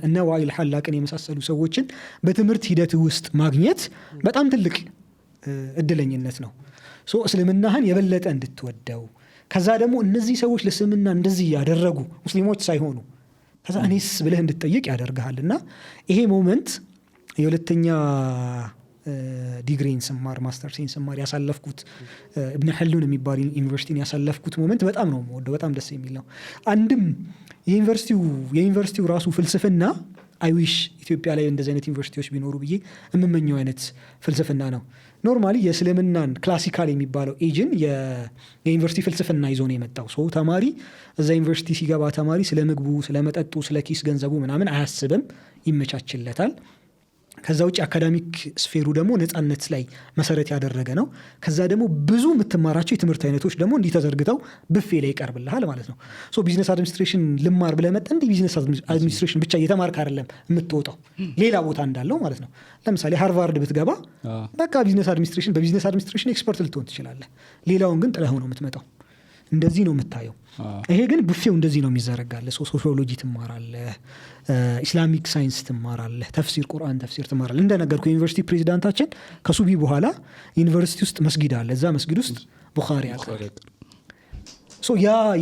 [SPEAKER 1] እነ ዋኢል ሐላቅን የመሳሰሉ ሰዎችን በትምህርት ሂደት ውስጥ ማግኘት በጣም ትልቅ እድለኝነት ነው። እስልምናህን የበለጠ እንድትወደው፣ ከዛ ደግሞ እነዚህ ሰዎች ለእስልምና እንደዚህ ያደረጉ ሙስሊሞች ሳይሆኑ ከዛ እኔስ ብለህ እንድትጠይቅ ያደርግሃል። እና ይሄ ሞመንት የሁለተኛ ዲግሪን ስማር ማስተርሴን ስማር ያሳለፍኩት እብነ ሐሉን የሚባል ዩኒቨርሲቲን ያሳለፍኩት ሞመንት በጣም ነው የምወደው። በጣም ደስ የሚል ነው። አንድም የዩኒቨርሲቲው ራሱ ፍልስፍና አይዊሽ ኢትዮጵያ ላይ እንደዚህ አይነት ዩኒቨርሲቲዎች ቢኖሩ ብዬ የምመኘው አይነት ፍልስፍና ነው። ኖርማሊ የእስልምናን ክላሲካል የሚባለው ኤጅን የዩኒቨርሲቲ ፍልስፍና ይዞ ነው የመጣው። ሰው ተማሪ እዛ ዩኒቨርሲቲ ሲገባ ተማሪ ስለ ምግቡ፣ ስለ መጠጡ፣ ስለ ኪስ ገንዘቡ ምናምን አያስብም፣ ይመቻችለታል። ከዛ ውጭ አካዳሚክ ስፌሩ ደግሞ ነፃነት ላይ መሰረት ያደረገ ነው። ከዛ ደግሞ ብዙ የምትማራቸው የትምህርት አይነቶች ደግሞ እንዲህ ተዘርግተው ብፌ ላይ ይቀርብልሃል ማለት ነው። ቢዝነስ አድሚኒስትሬሽን ልማር ብለህ መጣ እንዲህ ቢዝነስ አድሚኒስትሬሽን ብቻ እየተማርክ አይደለም የምትወጣው፣ ሌላ ቦታ እንዳለው ማለት ነው። ለምሳሌ ሃርቫርድ ብትገባ በቃ በቢዝነስ አድሚኒስትሬሽን ኤክስፐርት ልትሆን ትችላለህ። ሌላውን ግን ጥለህ ነው የምትመጣው። እንደዚህ ነው የምታየው። ይሄ ግን ቡፌው እንደዚህ ነው የሚዘረጋለህ። ሶሺዮሎጂ ትማራለህ፣ ኢስላሚክ ሳይንስ ትማራለህ፣ ተፍሲር ቁርአን ተፍሲር ትማራለህ። እንደነገርኩ የዩኒቨርሲቲ ፕሬዚዳንታችን ከሱቢ በኋላ ዩኒቨርሲቲ ውስጥ መስጊድ አለ። እዛ መስጊድ ውስጥ ቡኻሪ አለ።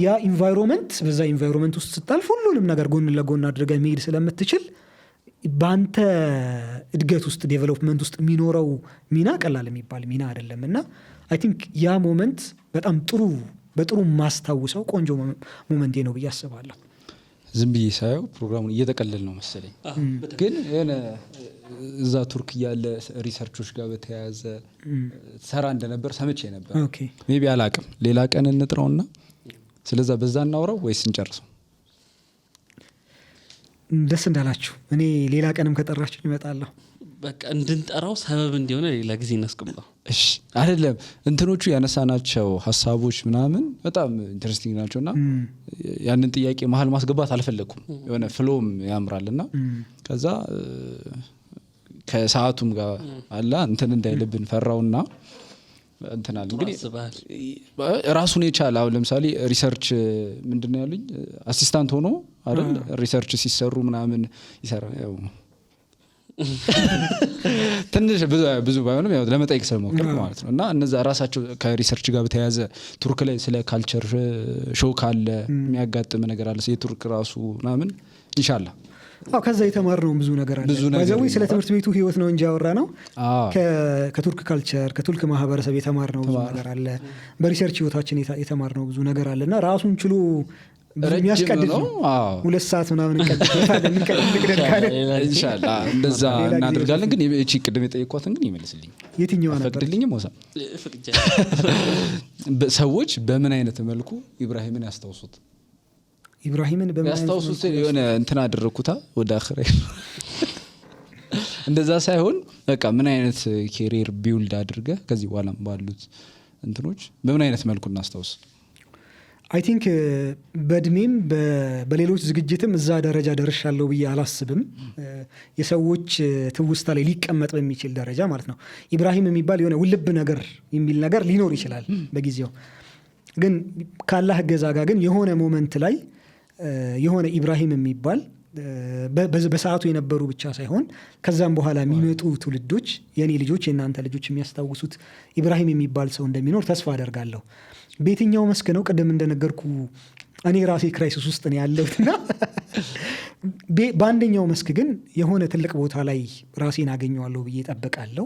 [SPEAKER 1] ያ ኢንቫይሮንመንት፣ በዛ ኢንቫይሮንመንት ውስጥ ስታልፍ ሁሉንም ነገር ጎን ለጎን አድርገህ መሄድ ስለምትችል በአንተ እድገት ውስጥ ዴቨሎፕመንት ውስጥ የሚኖረው ሚና ቀላል የሚባል ሚና አይደለም። እና አይ ቲንክ ያ ሞመንት በጣም በጥሩ ማስታውሰው ቆንጆ ሞመንቴ ነው ብዬ አስባለሁ።
[SPEAKER 2] ዝም ብዬ ሳየው ፕሮግራሙን እየተቀለል ነው መሰለኝ፣ ግን የሆነ እዛ ቱርክ ያለ ሪሰርቾች ጋር በተያያዘ ሰራ እንደነበር ሰምቼ ነበር። ሜቢ አላቅም። ሌላ ቀን እንጥረውና ስለዛ በዛ እናውራው ወይስ እንጨርሰው?
[SPEAKER 1] ደስ እንዳላችሁ። እኔ ሌላ ቀንም ከጠራችሁ ይመጣለሁ።
[SPEAKER 3] በቃ እንድንጠራው ሰበብ እንዲሆነ ሌላ ጊዜ እናስቀምጠው።
[SPEAKER 2] እሺ አይደለም፣ እንትኖቹ ያነሳናቸው ሀሳቦች ምናምን በጣም ኢንተረስቲንግ ናቸውና ያንን ጥያቄ መሀል ማስገባት አልፈለኩም። የሆነ ፍሎም ያምራልና ከዛ ከሰዓቱም ጋር አላ እንትን እንዳይልብን ፈራውና እንትናል እንግዲህ ራሱን የቻለ አሁን ለምሳሌ ሪሰርች ምንድነው ያሉኝ አሲስታንት ሆኖ አይደል ሪሰርች ሲሰሩ ምናምን ይሰራ ያው ትንሽ ብዙ ባይሆንም ያው ለመጠየቅ ስለሞከርኩ ማለት ነው እና እነዛ ራሳቸው ከሪሰርች ጋር በተያያዘ ቱርክ ላይ ስለ ካልቸር ሾክ አለ የሚያጋጥም ነገር አለ የቱርክ ራሱ ምናምን ኢንሻአላህ
[SPEAKER 1] ከዛ የተማርነው ብዙ ነገር አለ ባይዘው ስለ ትምህርት ቤቱ ህይወት ነው እንጂ ያወራ ነው ከቱርክ ካልቸር ከቱርክ ማህበረሰብ የተማርነው ብዙ ነገር አለ በሪሰርች ህይወታችን የተማርነው ብዙ ነገር አለና ራሱን ችሎ የሚያስቀድድ ነው 2 ሰዓት ምናምን እንቀጥል ካለ
[SPEAKER 2] ኢንሻአላህ እንደዛ እናደርጋለን ግን እቺ ቅድም የጠየኳትን ግን ይመልስልኝ
[SPEAKER 1] የትኛው ነበር
[SPEAKER 2] ፈቅድልኝም ወሳ ሰዎች በምን አይነት መልኩ ኢብራሂምን ያስታውሱት
[SPEAKER 1] ኢብራሂምን በምን
[SPEAKER 2] ያስታውሱት የሆነ እንትና አደረኩታ ወደ አኺራ እንደዛ ሳይሆን በቃ ምን አይነት ኬሪየር ቢልድ አድርገ ከዚህ በኋላ ባሉት እንትኖች በምን አይነት መልኩ እናስታውስ
[SPEAKER 1] አይ ቲንክ በእድሜም በሌሎች ዝግጅትም እዛ ደረጃ ደርሻለሁ ብዬ አላስብም የሰዎች ትውስታ ላይ ሊቀመጥ በሚችል ደረጃ ማለት ነው ኢብራሂም የሚባል የሆነ ውልብ ነገር የሚል ነገር ሊኖር ይችላል በጊዜው ግን ካላህ ገዛ ጋር ግን የሆነ ሞመንት ላይ የሆነ ኢብራሂም የሚባል በሰዓቱ የነበሩ ብቻ ሳይሆን ከዛም በኋላ የሚመጡ ትውልዶች የኔ ልጆች የናንተ ልጆች የሚያስታውሱት ኢብራሂም የሚባል ሰው እንደሚኖር ተስፋ አደርጋለሁ በየትኛው መስክ ነው ቀደም እንደነገርኩ እኔ ራሴ ክራይሲስ ውስጥ ነው ያለሁትና በአንደኛው መስክ ግን የሆነ ትልቅ ቦታ ላይ ራሴን አገኘዋለሁ ብዬ ጠብቃለሁ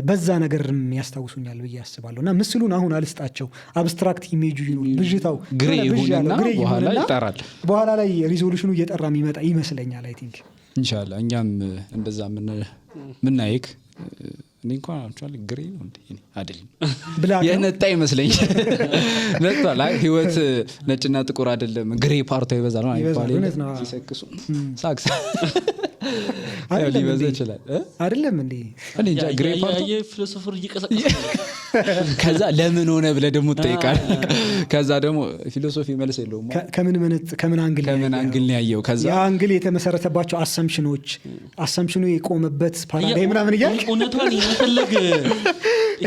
[SPEAKER 1] በዛ ነገርም ያስታውሱኛል ብዬ አስባለሁና ምስሉን አሁን አልስጣቸው አብስትራክት ኢሜጁ ብዥታው
[SPEAKER 2] ግሬ ይሁንና በኋላ ይጣራል
[SPEAKER 1] በኋላ ላይ ሪዞሉሽኑ እየጠራ የሚመጣ ይመስለኛል አይ ቲንክ
[SPEAKER 2] ኢንሻአላህ እኛም እንደዛ ምን ናይክ እኔ እንኳን አክቹአሊ ግሬ ነው እንዴ አይደለም የነጣ ይመስለኛል ነጣ ላይ ህይወት ነጭና ጥቁር አይደለም ግሬ ፓርቱ ይበዛል ነው አይባልም ሲሰክሱ ሳክስ ሊበዛ ይችላል
[SPEAKER 1] አይደለም እንዴ
[SPEAKER 2] እኔ እንጃ ግሬ ፓርቱ
[SPEAKER 3] የፊሎሶፈር እየቀሰቀሰ
[SPEAKER 2] ከዛ ለምን ሆነ ብለ ደግሞ ትጠይቃል ከዛ ደግሞ ፊሎሶፊ መልስ የለውም
[SPEAKER 1] ከምን አንግል
[SPEAKER 2] ነው ያየው ከዛ
[SPEAKER 1] ያ አንግል የተመሰረተባቸው አሰምሽኑ የቆመበት ፓራዳይም ምናምን እያልክ
[SPEAKER 3] እውነቷን ይፈልግ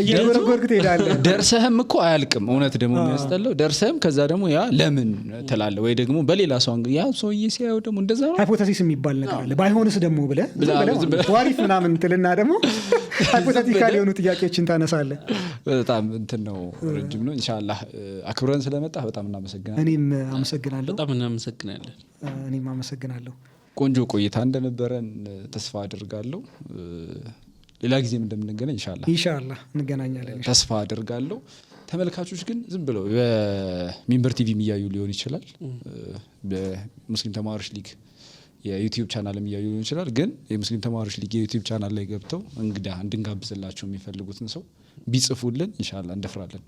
[SPEAKER 1] እየወረወርክ ትሄዳለህ
[SPEAKER 2] ደርሰህም እኮ አያልቅም እውነት ደግሞ የሚያስጠላው ደርሰህም ከዛ ደግሞ ያ ለምን ትላለህ ወይ ደግሞ በሌላ ሰው አንግል ያ ሰውዬ ሲያየው ደግሞ እንደዛ ነው
[SPEAKER 1] ሃይፖቴሲስ የሚባል ነገር አለ ባይሆንስ ደግሞ ብለህ ዋሪፍ ምናምን ትልና ደግሞ ሃይፖቴቲካል የሆኑ ጥያቄዎችን ታነሳለህ
[SPEAKER 2] በጣም እንትን ነው ረጅም ነው ኢንሻአላህ አክብረን ስለመጣ በጣም እናመሰግናለን
[SPEAKER 1] እኔም አመሰግናለሁ
[SPEAKER 3] በጣም እናመሰግናለን
[SPEAKER 1] እኔም አመሰግናለሁ
[SPEAKER 2] ቆንጆ ቆይታ እንደነበረን ተስፋ አደርጋለሁ ሌላ ጊዜም እንደምንገናኝ ኢንሻአላህ እንገናኛለን ተስፋ አደርጋለሁ ተመልካቾች ግን ዝም ብለው በሚንበር ቲቪ የሚያዩ ሊሆን ይችላል በሙስሊም ተማሪዎች ሊግ የዩቲዩብ ቻናል የሚያዩ ሊሆን ይችላል ግን የሙስሊም ተማሪዎች ሊግ የዩቲዩብ ቻናል ላይ ገብተው እንግዳ እንድንጋብዝላቸው የሚፈልጉትን ሰው ቢጽፉልን ኢንሻአላህ እንደፍራለን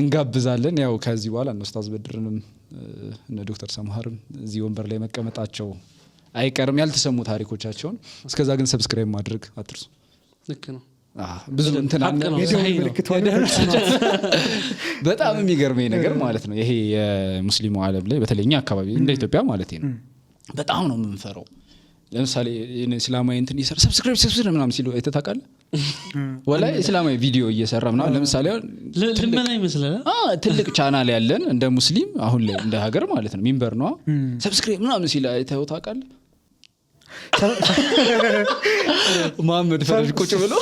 [SPEAKER 2] እንጋብዛለን ያው ከዚህ በኋላ እነ ኡስታዝ በድርንም እነ ዶክተር ሰምሃርም እዚህ ወንበር ላይ መቀመጣቸው አይቀርም ያልተሰሙ ታሪኮቻቸውን እስከዛ ግን ሰብስክራይብ ማድረግ አትርሱ
[SPEAKER 3] ልክ ነው
[SPEAKER 2] ብዙ እንትና በጣም የሚገርመኝ ነገር ማለት ነው ይሄ የሙስሊሙ ዓለም ላይ በተለይኛ አካባቢ እንደ ኢትዮጵያ ማለት ነው በጣም ነው የምንፈራው ለምሳሌ እስላማዊ እንትን ይሰራ ሰብስክራይብ ምናምን ሲሉ አይተታቃለ ወላ እስላማዊ ቪዲዮ እየሰራ ምናምን ለምሳሌ
[SPEAKER 3] ልመና ይመስላል
[SPEAKER 2] ትልቅ ቻናል ያለን እንደ ሙስሊም አሁን ላይ እንደ ሀገር ማለት ነው ሚንበር ነው ሰብስክራይብ ምናምን ሲል አይተታቃለ መሐመድ ፈረጅ ቁጭ ብሎ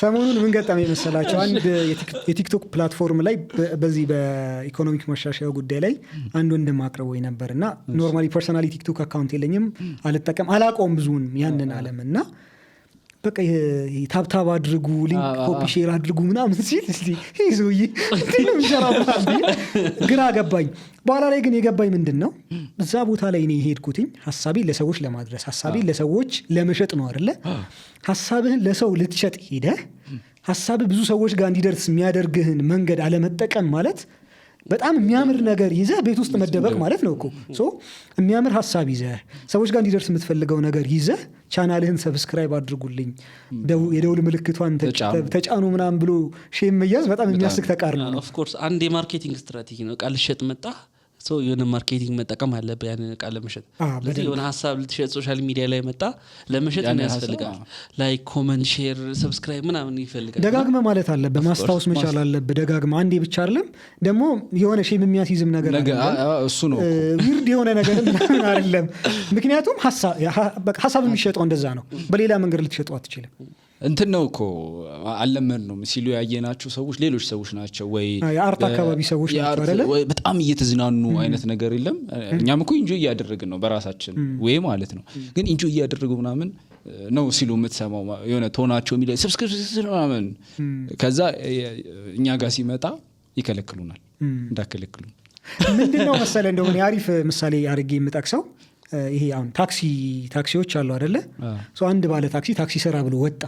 [SPEAKER 1] ሰሞኑን ምን ገጠመኝ መሰላችሁ አንድ የቲክቶክ ፕላትፎርም ላይ በዚህ በኢኮኖሚክ መሻሻያው ጉዳይ ላይ አንድ ወንድም አቅርቦኝ ነበርና ኖርማሊ ፐርሰናሊ ቲክቶክ አካውንት የለኝም አልጠቀም አላቆም ብዙውን ያንን ዓለምና በቃ ታብታብ አድርጉ ሊንክ ኮፒ ሼር አድርጉ ምናምን ሲል ይዞይ እንዴት ይሰራው ግራ ገባኝ በኋላ ላይ ግን የገባኝ ምንድነው እዛ ቦታ ላይ እኔ ሄድኩትኝ ሐሳቤን ለሰዎች ለማድረስ ሐሳቤን ለሰዎች ለመሸጥ ነው አይደለ ሐሳብህን ለሰው ልትሸጥ ሄደህ ሐሳብ ብዙ ሰዎች ጋር እንዲደርስ የሚያደርግህን መንገድ አለመጠቀም ማለት በጣም የሚያምር ነገር ይዘህ ቤት ውስጥ መደበቅ ማለት ነው እኮ ሶ የሚያምር ሐሳብ ይዘህ ሰዎች ጋር እንዲደርስ የምትፈልገው ነገር ይዘህ ቻናልህን ሰብስክራይብ አድርጉልኝ የደውል ምልክቷን ተጫኑ ምናምን ብሎ ሼም መያዝ በጣም የሚያስቅ ተቃርኖ ነው
[SPEAKER 3] ኦፍ ኮርስ አንድ የማርኬቲንግ ስትራቴጂ ነው ቃል ሸጥ መጣ ሶ የሆነ ማርኬቲንግ መጠቀም አለበት ያንን እቃ ለመሸጥ ስለዚህ የሆነ ሀሳብ ልትሸጥ ሶሻል ሚዲያ ላይ መጣ ለመሸጥ ምን ያስፈልጋል ላይክ ኮመንት ሼር ሰብስክራይብ ምናምን ይፈልጋል
[SPEAKER 1] ደጋግመ ማለት አለበት ማስታወስ መቻል አለበት ደጋግመ አንዴ ብቻ አይደለም ደግሞ የሆነ ሼም የሚያስይዝም ነገር
[SPEAKER 2] እሱ ነው
[SPEAKER 1] ዊርድ የሆነ ነገር ምናምን አይደለም ምክንያቱም ሀሳብ የሚሸጠው እንደዛ ነው በሌላ መንገድ ልትሸጠው አትችልም
[SPEAKER 2] እንትን ነው እኮ አለመን ነው ሲሉ ያየናቸው ሰዎች ሌሎች ሰዎች ናቸው ወይ
[SPEAKER 1] የአርት አካባቢ ሰዎች ናቸው አይደለ
[SPEAKER 2] በጣም እየተዝናኑ አይነት ነገር የለም እኛም እኮ ኢንጆይ እያደረግን ነው በራሳችን ወይ ማለት ነው ግን ኢንጆይ እያደረጉ ምናምን ነው ሲሉ የምትሰማው የሆነ ቶናቸው የሚለው ሰብስክሪፕሽን ምናምን ከዛ እኛ ጋር ሲመጣ ይከለክሉናል እንዳከለክሉን
[SPEAKER 1] ምንድነው መሰለ እንደሆነ አሪፍ ምሳሌ አድርጌ የምጠቅሰው ይሄ አሁን ታክሲዎች አሉ አይደለ አንድ ባለ ታክሲ ሰራ ብሎ ወጣ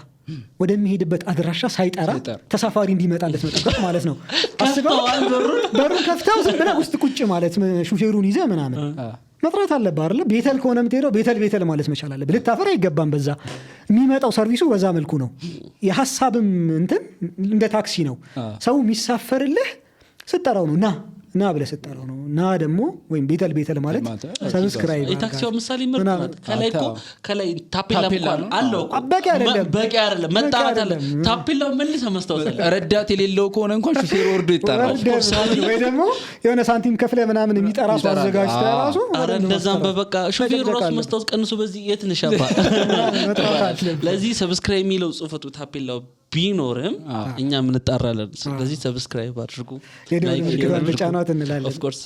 [SPEAKER 1] ወደሚሄድበት አድራሻ ሳይጠራ ተሳፋሪ እንዲመጣለት መጠበቅ ማለት ነው አስበው በሩን ከፍተው ዝም ብለህ ውስጥ ቁጭ ማለት ሹፌሩን ይዘህ ምናምን መጥራት አለብህ አይደለ ቤተል ከሆነ የምትሄደው ቤተል ማለት መቻል አለብህ ልታፈር አይገባም በዛ የሚመጣው ሰርቪሱ በዛ መልኩ ነው የሐሳብም እንትን እንደ ታክሲ ነው ሰው የሚሳፈርልህ ስትጠራው ነው ና ብለህ ስትጠራው ነው ና ደግሞ ወይም ቤተል ማለት ሰብስክራይብ
[SPEAKER 3] የታክሲው ምሳሌ ምርጥ ከላይ ታፔላ እንኳን አለው
[SPEAKER 1] በቂ
[SPEAKER 3] አይደለም መጣራት አለ ታፔላው መልሰህ መስታወስ አለ
[SPEAKER 2] ረዳት የሌለው ከሆነ እንኳን ሹፌር ወርዶ ይጣራል
[SPEAKER 1] ወይ ደግሞ የሆነ ሳንቲም ከፍለ ምናምን የሚጠራ ሰው አዘጋጅተህ ራሱ
[SPEAKER 3] አረ እንደዛም በበቃ ሹፌሩ ራሱ መስታወስ ቀንሱ በዚህ የት ነሻባ ለዚህ ሰብስክራይብ የሚለው ጽሁፈቱ ታፔላው ቢኖርም እኛ ምን እንጣራለን ስለዚህ ሰብስክራይብ አድርጉ
[SPEAKER 1] ላይክ በጫናት እንላለን
[SPEAKER 3] ኦፍ ኮርስ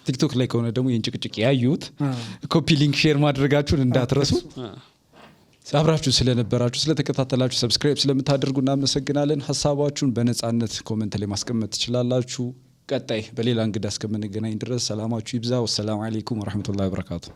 [SPEAKER 2] ቲክቶክ ላይ ከሆነ ደግሞ የእንጭቅጭቅ ያዩት ኮፒ ሊንክ ሼር ማድረጋችሁን እንዳትረሱ አብራችሁ ስለነበራችሁ ስለተከታተላችሁ ሰብስክራይብ ስለምታደርጉ እናመሰግናለን ሐሳባችሁን በነጻነት ኮሜንት ላይ ማስቀመጥ ትችላላችሁ ቀጣይ በሌላ እንግዳ እስከምንገናኝ ድረስ ሰላማችሁ ይብዛ ወሰላሙ አለይኩም ወራህመቱላሂ ወበረካቱ